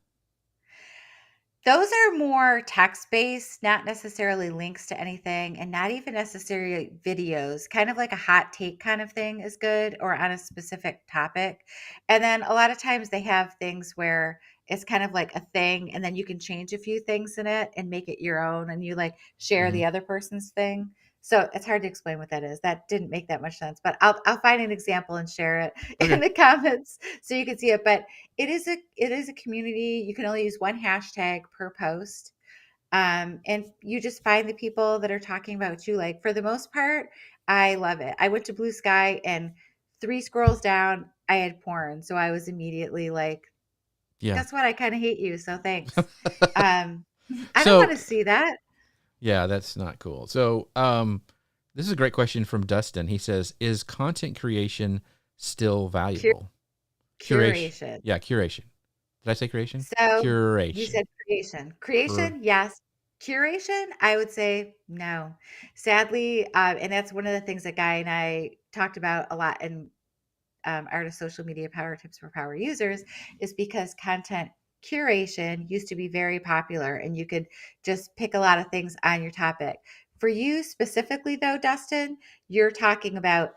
Those are more text-based, not necessarily links to anything, and not even necessarily videos. Kind of like a hot take kind of thing is good, or on a specific topic. And then a lot of times they have things where it's kind of like a thing, and then you can change a few things in it and make it your own, and you like share Hmm. the other person's thing. So it's hard to explain what that is. That didn't make that much sense, but I'll find an example and share it in Okay. the comments so you can see it. But it is a community. You can only use one hashtag per post. And you just find the people that are talking about what you like. For the most part, I love it. I went to Blue Sky and three scrolls down, I had porn. So I was immediately like, Yeah. guess what? I kind of hate you. So thanks. Um, I don't want So, to see that. yeah, that's not cool. So, this is a great question from Dustin. He says, "Is content creation still Cur- valuable?" Curation. Curation. Yeah, curation. Did I say creation? So you Curation. said creation. Cur- Creation, yes. Curation, I would say no. Sadly, and that's one of the things that Guy and I talked about a lot in Art of Social Media Power Tips for Power Users, is because content curation used to be very popular and you could just pick a lot of things on your topic. For you specifically, though, Dustin, you're talking about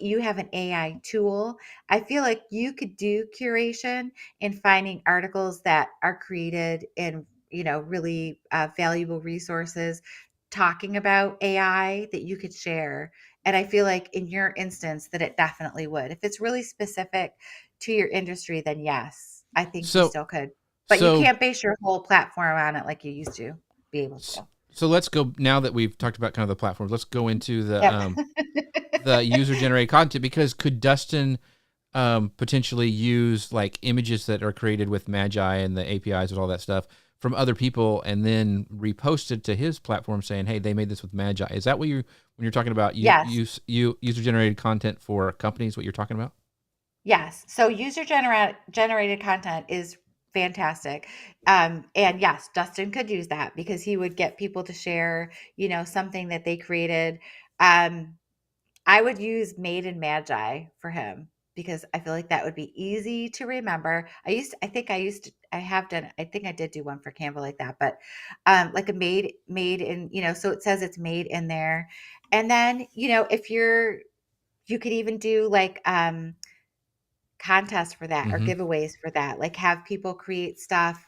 you have an AI tool. I feel like you could do curation in finding articles that are created in really valuable resources talking about AI that you could share. And I feel like in your instance that it definitely would. If it's really specific to your industry, then yes, I think you So, still could. But you so, can't base your whole platform on it like you used to be able so, to. let's go now that we've talked about kind of the platforms. Let's go into Yep. the user generated content, because could Dustin potentially use like images that are created with Magi and the APIs and all that stuff from other people and then repost it to his platform saying, "Hey, they made this with Magi." Is that what you when you're talking about Yes. user generated content for companies? What you're talking about? Yes. So generated content is fantastic. And yes, Dustin could use that because he would get people to share, something that they created. I would use Made in Magi for him because I feel like that would be easy to remember. I have done, I think I did do one for Canva like that, but like a made in, so it says it's made in there. And then, if you could even do like contests for that or Hmm. giveaways for that. Like have people create stuff,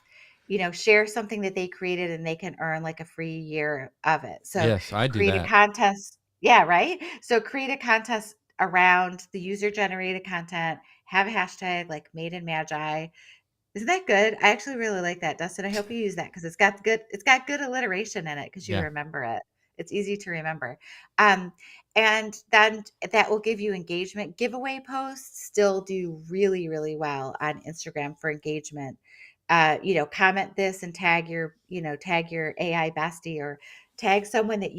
share something that they created and they can earn like a free year of it. So Yes, I do create a that. contest. Yeah, right. So create a contest around the user generated content, have a hashtag like made in magi. Isn't that good? I actually really like that, Dustin. I hope you use that because it's got good alliteration in it because you Yeah. remember it. It's easy to remember. Um, and then that will give you engagement. Giveaway posts still do really, really well on Instagram for engagement. Comment this and tag your AI bestie or tag someone that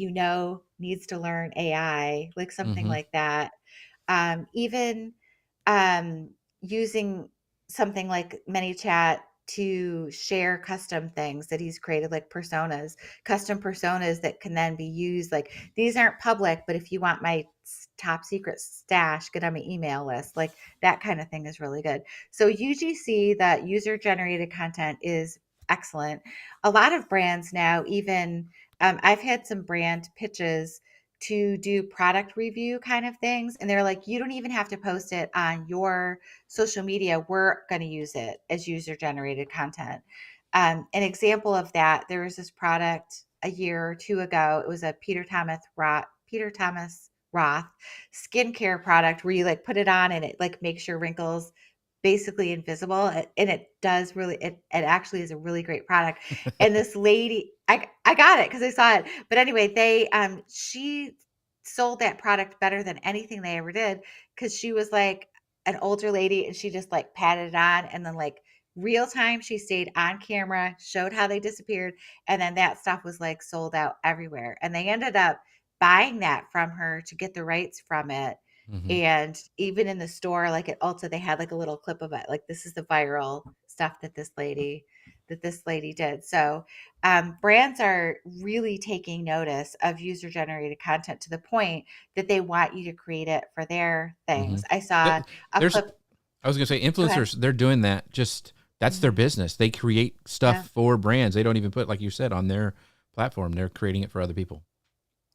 needs to learn AI, like something Hmm. like that. Even um, using something like ManyChat to share custom things that he's created, like custom personas that can then be used. Like these aren't public, but if you want my top secret stash, get on my email list. Like that kind of thing is really good. So UGC, that user generated content, is excellent. A lot of brands now, even I've had some brand pitches to do product review kind of things. And they're like, you don't even have to post it on your social media. We're going to use it as user generated content. An example of that, there was this product a year or two ago. It was a Peter Thomas Roth skincare product where you like put it on and it like makes your wrinkles basically invisible. And it does really, it actually is a really great product. And this lady, I got it because I saw it. But anyway, she sold that product better than anything they ever did because she was like an older lady and she just like patted it on and then like real time she stayed on camera, showed how they disappeared, and then that stuff was like sold out everywhere. And they ended up buying that from her to get the rights from it. Hmm. And even in the store, like at Ulta, they had like a little clip of it. Like this is the viral stuff that this lady did. So brands are really taking notice of user generated content to the point that they want you to create it for their Hmm. things. I saw a There's, clip. I was gonna say, Go ahead. influencers. They're doing that. Just that's their Mhm. business. They create stuff Yeah. for brands. They don't even put, like you said, on their platform. They're creating it for other people.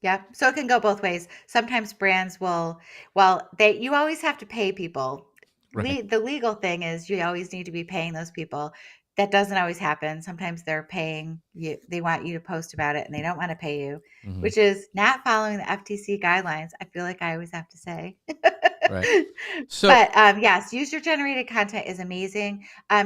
Yeah, so it can go both ways. Sometimes brands will, well, you always have to pay people. Right. The legal thing is you always need to be paying those people. That doesn't always happen. Sometimes they're paying you, they want you to post about it and they don't want to pay you, Hmm. which is not following the FTC guidelines. I feel like I always have to say. Right. So. But yes, user generated content is amazing.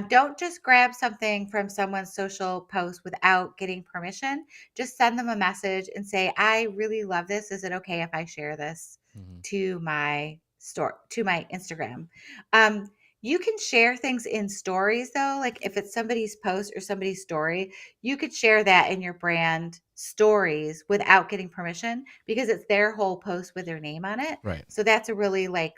Don't just grab something from someone's social post without getting permission. Just send them a message and say, I really love this. Is it okay if I share this Mhm. to my Instagram? Um, you can share things in stories though. Like if it's somebody's post or somebody's story, you could share that in your brand stories without getting permission because it's their whole post with their name on it. Right. So that's a really like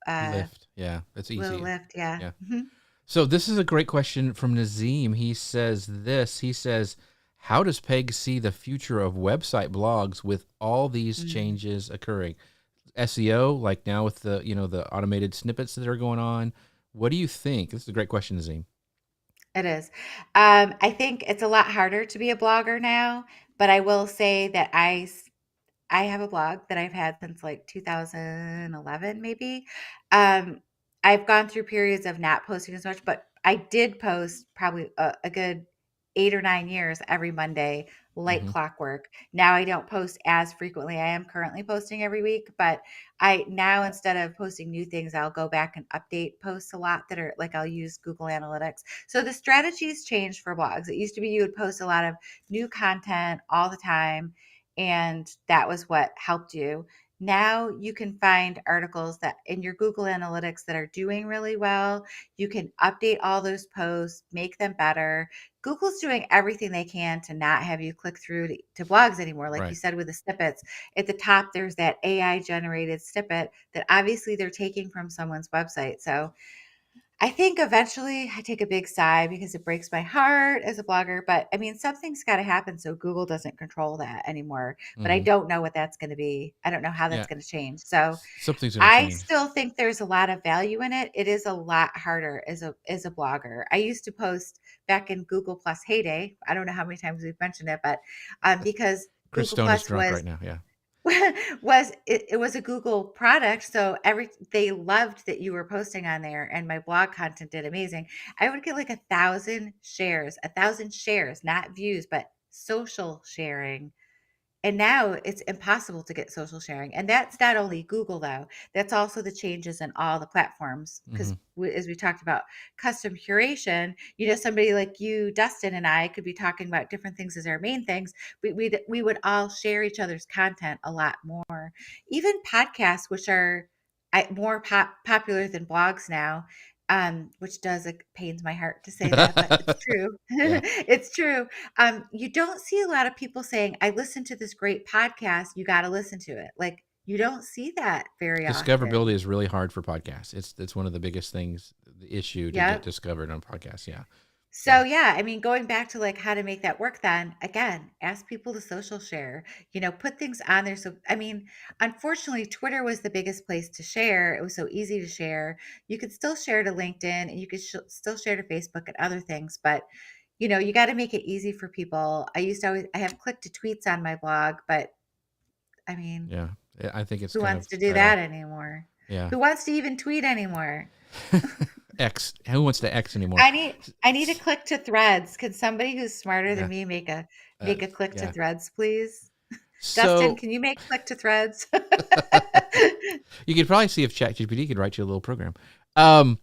uh Lift. Yeah, that's low easy. lift. Yeah. Yeah. Mhm. So this is a great question from Nazim. He says this. He says, "How does Peg see the future of website blogs with all these Mm. changes occurring? SEO, like now with the the automated snippets that are going on. What do you think?" This is a great question, Nazim. It is. I think it's a lot harder to be a blogger now, but I will say that I have a blog that I've had since like 2011, maybe. Um, I've gone through periods of not posting as much, but I did post probably a good 8 or 9 years every Monday, like Hmm. clockwork. Now I don't post as frequently. I am currently posting every week, but I now instead of posting new things, I'll go back and update posts a lot that are like I'll use Google Analytics. So the strategies changed for blogs. It used to be you would post a lot of new content all the time and that was what helped you. Now you can find articles that in your Google Analytics that are doing really well. You can update all those posts, make them better. Google's doing everything they can to not have you click through to blogs anymore. Like you Right. said with the snippets, at the top, there's that AI generated snippet that obviously they're taking from someone's website. So I think eventually I take a big sigh because it breaks my heart as a blogger. But I mean, something's got to happen so Google doesn't control that anymore. But I Hmm. don't know what that's going to be. I don't know how that's Yeah, going to change. So something's going to I change. still think there's a lot of value in it. It is a lot harder as a blogger. I used to post back in Google Plus heyday. I don't know how many times we've mentioned it, but because Chris Google Stone is Plus drunk was right now. Yeah. it was a Google product, so they loved that you were posting on there, and my blog content did amazing. I would get like 1,000 shares, not views, but social sharing, and now it's impossible to get social sharing. And that's not only Google, though, that's also the changes in all the platforms. Hmm. Because as we talked about custom curation, somebody like you, Dustin, and I could be talking about different things as our main things. We would all share each other's content a lot more. Even podcasts, which are more popular than blogs now. Which does it pains my heart to say that, but it's true. Yeah. It's true. You don't see a lot of people saying, I listened to this great podcast. You got to listen to it. Like, you don't see that very Discoverability often. is really hard for podcasts. It's one of the biggest things, the issue to get Yep. discovered on podcasts. Yeah. So Yeah. yeah, I mean, going back to like how to make that work, then again, ask people to social share, put things on there. So, I mean, unfortunately, Twitter was the biggest place to share. It was so easy to share. You could still share to LinkedIn and you could still share to Facebook and other things, but you got to make it easy for people. I have click to tweets on my blog, but I mean, Yeah. I think it's who kind wants of to do died off. that anymore? Yeah. Who wants to even tweet anymore? X. Who wants to X anymore? I need to click to threads. Can somebody who's smarter than Yeah. me Uh, make a click to yeah. threads, please? Dustin, So can you make click to threads? you could probably see if ChatGPT could write you a little program. Um,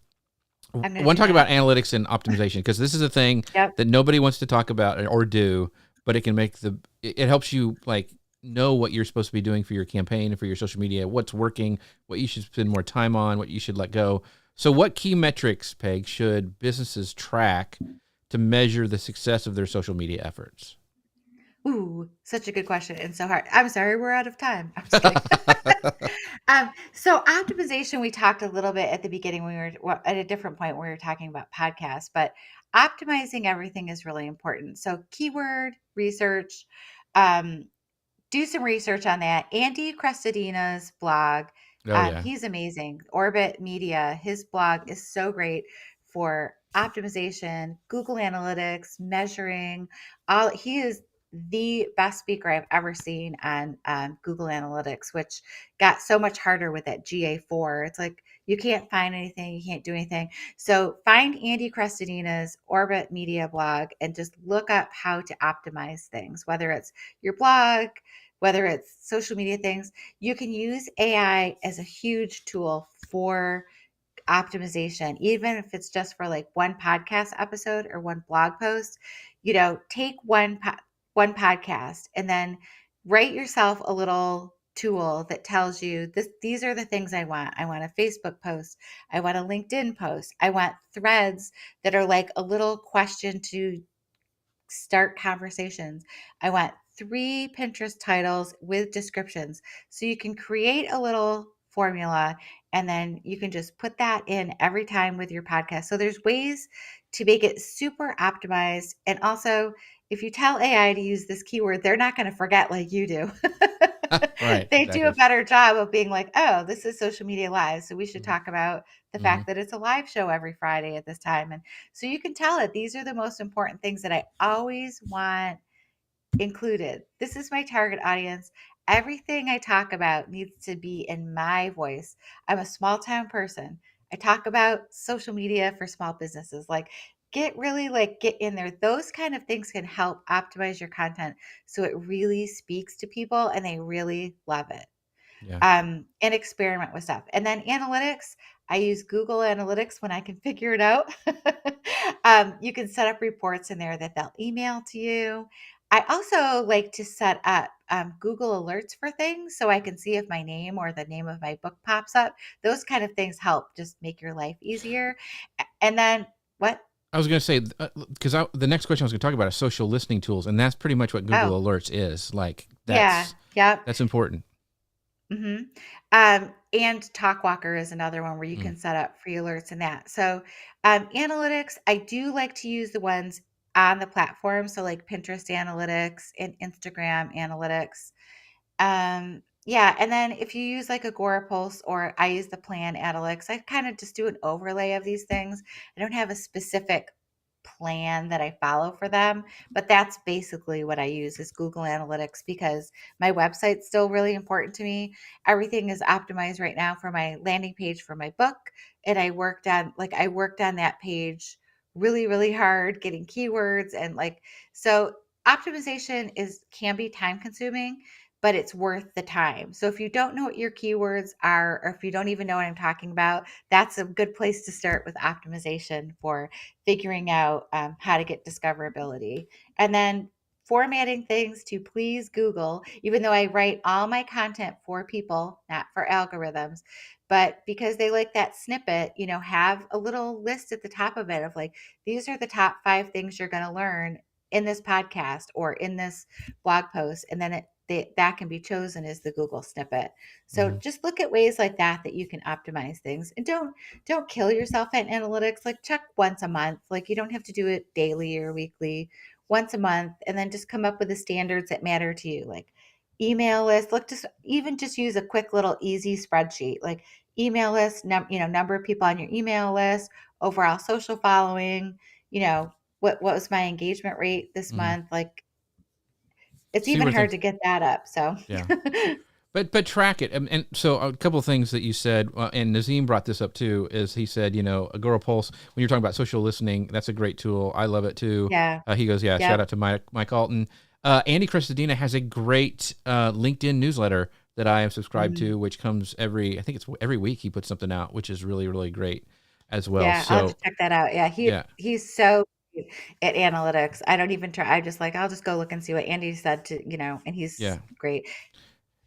I I'm gonna want to do talk about that. analytics and optimization because this is a thing Yep. that nobody wants to talk about or do, but it can make it helps you like know what you're supposed to be doing for your campaign and for your social media, what's working, what you should spend more time on, what you should let go. So, what key metrics, Peg, should businesses track to measure the success of their social media efforts? Ooh, such a good question and so hard. I'm sorry, we're out of time. I'm just kidding. So optimization, we talked a little bit at the beginning when we were at a different point when we were talking about podcasts, but optimizing everything is really important. So keyword research, um, do some research on that. Andy Crestodina's blog, Oh yeah, he's amazing. Orbit Media, his blog is so great for optimization, Google Analytics, measuring. All he is the best speaker I've ever seen on Google Analytics, which got so much harder with that GA4. It's like you can't find anything, you can't do anything. So find Andy Crestodina's Orbit Media blog and just look up how to optimize things, whether it's your blog, whether it's social media things. You can use AI as a huge tool for optimization, even if it's just for like one podcast episode or one blog post. Take one podcast and then write yourself a little tool that tells you these are the things I want. I want a Facebook post. I want a LinkedIn post. I want threads that are like a little question to start conversations. I want 3 Pinterest titles with descriptions. So you can create a little formula and then you can just put that in every time with your podcast. So there's ways to make it super optimized. And also, if you tell AI to use this keyword, they're not going to forget like you do. right, They do a exactly. better job of being like, oh, this is social media live. So we should Hmm. talk about the Hmm. fact that it's a live show every Friday at this time. And so you can tell it these are the most important things that I always want included. This is my target audience. Everything I talk about needs to be in my voice. I'm a small town person. I talk about social media for small businesses. Like, get in there. Those kind of things can help optimize your content so it really speaks to people and they really love it, Yeah. and experiment with stuff. And then analytics, I use Google Analytics when I can figure it out. You can set up reports in there that they'll email to you. I also like to set up Google alerts for things so I can see if my name or the name of my book pops up. Those kind of things help just make your life easier. And then what? I was going to say because the next question I was going to talk about is social listening tools, and that's pretty much what Oh, Google Alerts is. Like yeah. that's Yep. that's important. hmm and Talkwalker is another one where you Mm, can set up free alerts and that. So, analytics, I do like to use the ones on the platform. So, like Pinterest analytics and Instagram analytics. Yeah, and then if you use like Agorapulse or I use the Plan Analytics, I kind of just do an overlay of these things. I don't have a specific plan that I follow for them, but that's basically what I use is Google Analytics because my website's still really important to me. Everything is optimized right now for my landing page for my book, and I worked on that page really really hard getting keywords and like so optimization is can be time consuming, but it's worth the time. So if you don't know what your keywords are, or if you don't even know what I'm talking about, that's a good place to start with optimization for figuring out how to get discoverability. And then formatting things to please Google, even though I write all my content for people, not for algorithms, but because they like that snippet, have a little list at the top of it of like, these are the top 5 things you're going to learn in this podcast or in this blog post. And then that can be chosen as the Google snippet. So mhm. just look at ways like that that you can optimize things, and don't kill yourself at analytics. Like check once a month. Like you don't have to do it daily or weekly, once a month, and then just come up with the standards that matter to you. Like email list. Look, just use a quick little easy spreadsheet. Like email list, number of people on your email list, overall social following. What was my engagement rate this Mhm. month? Like it's See even where hard things, to get that up. So yeah. But track it, and so a couple of things that you said, and Nazim brought this up too. Is he said, Agora Pulse, when you're talking about social listening, that's a great tool. I love it too. yeah. He goes, yeah. Shout Yep. out to Mike Alton. Andy Cristodina has a great LinkedIn newsletter that I am subscribed Mhm. to, which comes I think it's every week. He puts something out, which is really really great as well. Yeah, I'll have to So check that out. Yeah, yeah, he's so good at analytics. I don't even try. I just like I'll just go look and see what Andy said and he's yeah. great.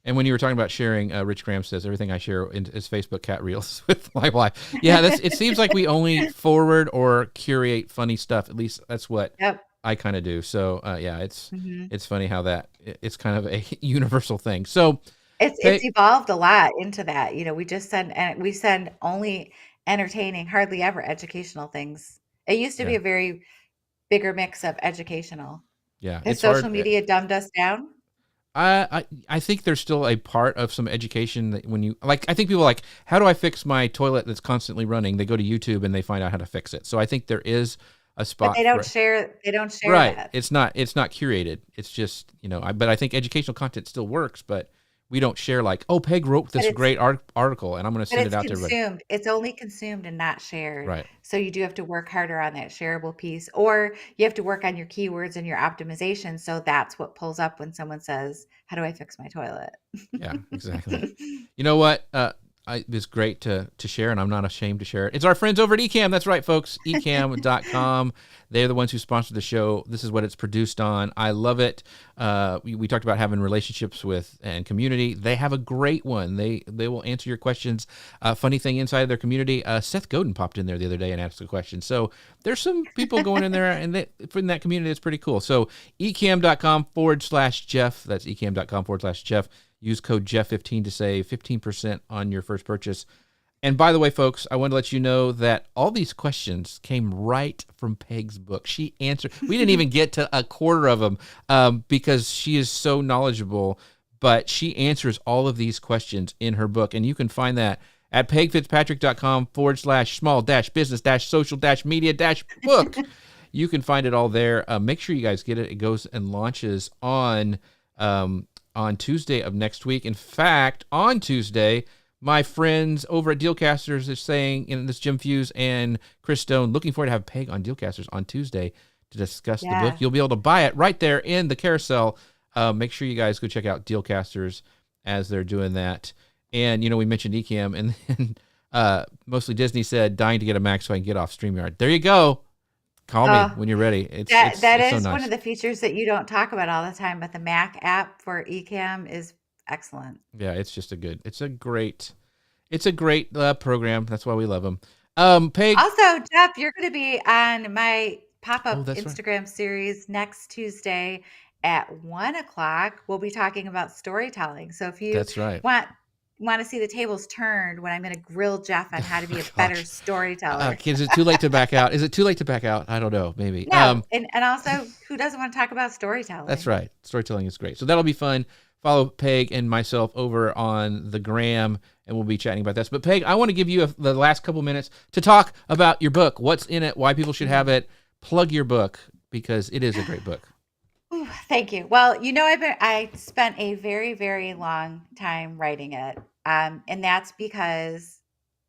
And when you were talking about sharing, Rich Graham says everything I share is Facebook cat reels with my wife. Yeah, that's. It seems like we only forward or curate funny stuff. At least that's what Yep. I kind of do. So yeah, Mhm. it's funny how it's kind of a universal thing. So It's hey, evolved a lot into that. We send only entertaining, hardly ever educational things. It used to be yeah, a very bigger mix of educational. yeah, Has it's social hard. media dumbed us down? I think there's still a part of some education that when you like, I think people are like, how do I fix my toilet that's constantly running? They go to YouTube and they find out how to fix it. So I think there is a But spot for. they don't share Right. that. It's not curated. It's just, but I think educational content still works, but we don't share like, oh, Peg wrote But this great article and I'm going to But send it it's out to everybody. consumed. It's only consumed and not shared. Right. So you do have to work harder on that shareable piece, or you have to work on your keywords and your optimization. So that's what pulls up when someone says, "How do I fix my toilet?" Yeah, exactly. You know what? It's great to share, and I'm not ashamed to share it. It's our friends over at Ecamm. That's right, folks. Ecamm.com. They're the ones who sponsor the show. This is what it's produced on. I love it. We talked about having relationships with and community. They have a great one. They will answer your questions. Funny thing inside of their community, Seth Godin popped in there the other day and asked a question. So there's some people going in there and from that community. It's pretty cool. So ecamm.com/Jeff. That's ecamm.com/Jeff. Use code Jeff15 to save 15% on your first purchase. And by the way, folks, I want to let you know that all these questions came right from Peg's book. She answered. We didn't even get to a quarter of them because she is so knowledgeable. But she answers all of these questions in her book, and you can find that at pegfitzpatrick.com/small-business-social-media-book. You can find it all there. Make sure you guys get it. It goes and launches on Tuesday of next week. In fact, on Tuesday, my friends over at Dealcasters is saying, this Jim Fuse and Chris Stone, looking forward to have Peg on Dealcasters on Tuesday to discuss the book. Yeah. You'll be able to buy it right there in the carousel. Make sure you guys go check out Dealcasters as they're doing that. And, we mentioned Ecamm, and then mostly Disney said, dying to get a Mac so I can get off StreamYard. There you go. Call me Oh, when you're ready. It's that it's that it's so is one of nice. the features that you don't talk about all the time, but the Mac app for Ecamm is excellent. Yeah, it's a great program. That's why we love them. Peg. Also, Jeff, you're going to be on my Oh, pop-up that's right. Instagram series next Tuesday at 1 o'clock. We'll be talking about storytelling. So if you That's right. want want to see the tables turned when I'm going to grill Jeff on how to Oh, be a better gosh. storyteller. Is it too late to back out? Is it too late to back out? I don't know. Maybe. No, and also, who doesn't want to talk about That's storytelling? right. Storytelling is great. So that'll be fun. Follow Peg and myself over on the gram, and we'll be chatting about this. But Peg, I want to give you the last couple minutes to talk about your book. What's in it? Why people should have Mhm. it? Plug your book because it is a great book. Ooh, thank you. Well, I spent a very, very long time writing it. And that's because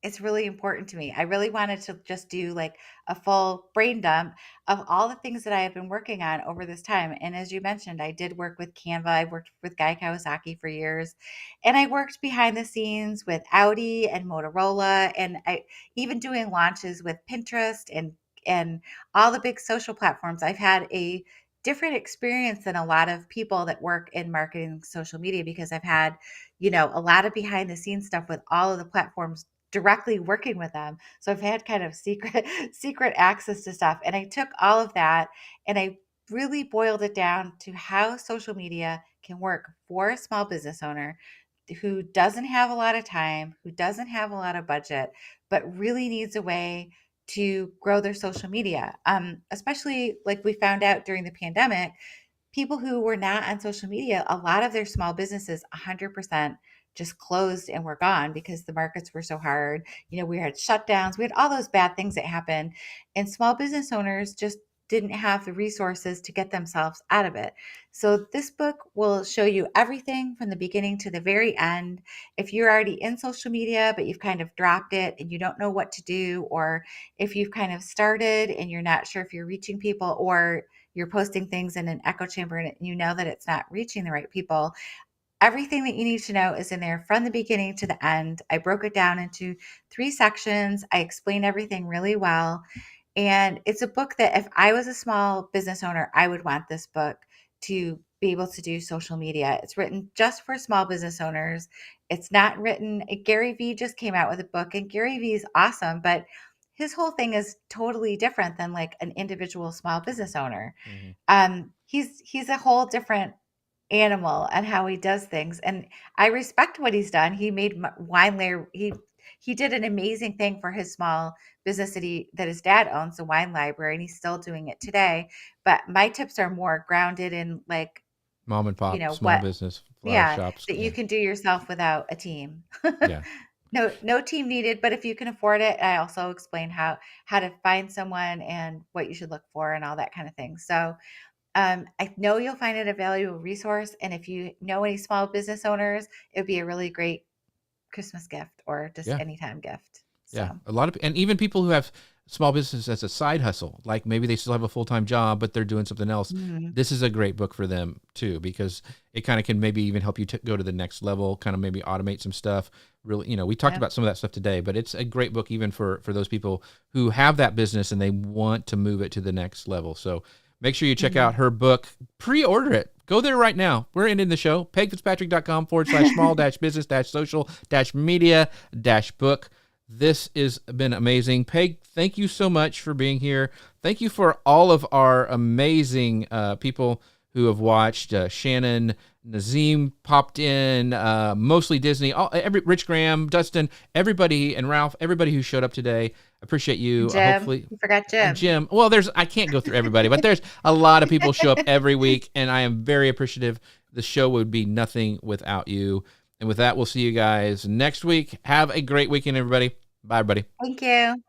it's really important to me. I really wanted to just do like a full brain dump of all the things that I have been working on over this time. And as you mentioned, I did work with Canva. I worked with Guy Kawasaki for years. And I worked behind the scenes with Audi and Motorola. And I even doing launches with Pinterest and all the big social platforms. I've had a different experience than a lot of people that work in marketing social media because I've had, a lot of behind the scenes stuff with all of the platforms directly working with them. So I've had kind of secret secret access to stuff, and I took all of that and I really boiled it down to how social media can work for a small business owner who doesn't have a lot of time, who doesn't have a lot of budget, but really needs a way to grow their social media. Especially like we found out during the pandemic, people who were not on social media, a lot of their small businesses 100% just closed and were gone because the markets were so hard. We had shutdowns, we had all those bad things that happened, and small business owners just didn't have the resources to get themselves out of it. So this book will show you everything from the beginning to the very end. If you're already in social media but you've kind of dropped it and you don't know what to do, or if you've kind of started and you're not sure if you're reaching people, or you're posting things in an echo chamber and you know that it's not reaching the right people, everything that you need to know is in there from the beginning to the end. I broke it down into 3 sections. I explained everything really well. And it's a book that if I was a small business owner, I would want this book to be able to do social media. It's written just for small business owners. It's not written, Gary Vee just came out with a book, and Gary Vee is awesome, but his whole thing is totally different than like an individual small business owner. Mm-hmm. He's a whole different animal and how he does things, and I respect what he's done. He made wine layer. He did an amazing thing for his small business that his dad owns, the wine library, and he's still doing it today. But my tips are more grounded in like, Mom and pop, small what, business, flower yeah, shops. that you Yeah. can do yourself without a team. Yeah. No team needed, but if you can afford it, I also explain how to find someone and what you should look for and all that kind of thing. So I know you'll find it a valuable resource. And if you know any small business owners, it would be a really great Christmas gift or just Yeah. anytime gift. Yeah. So, A lot of, and even people who have small business as a side hustle, like maybe they still have a full-time job, but they're doing something else. mhm, This is a great book for them too, because it kind of can maybe even help you go to the next level, kind of maybe automate some stuff. Really, we talked yep, about some of that stuff today, but it's a great book even for those people who have that business and they want to move it to the next level. So make sure you check mhm. out her book, pre-order it. Go there right now. We're ending the show. PegFitzpatrick.com/small business social media book. This has been amazing. Peg, thank you so much for being here. Thank you for all of our amazing people who have watched. Shannon, Nazim popped in, mostly Disney. Rich Graham, Dustin, everybody, and Ralph, everybody who showed up today. Appreciate you. Jim, Hopefully, you forgot and Jim. Jim. Well, I can't go through everybody, but there's a lot of people show up every week, and I am very appreciative. The show would be nothing without you. And with that, we'll see you guys next week. Have a great weekend, everybody. Bye, everybody. Thank you.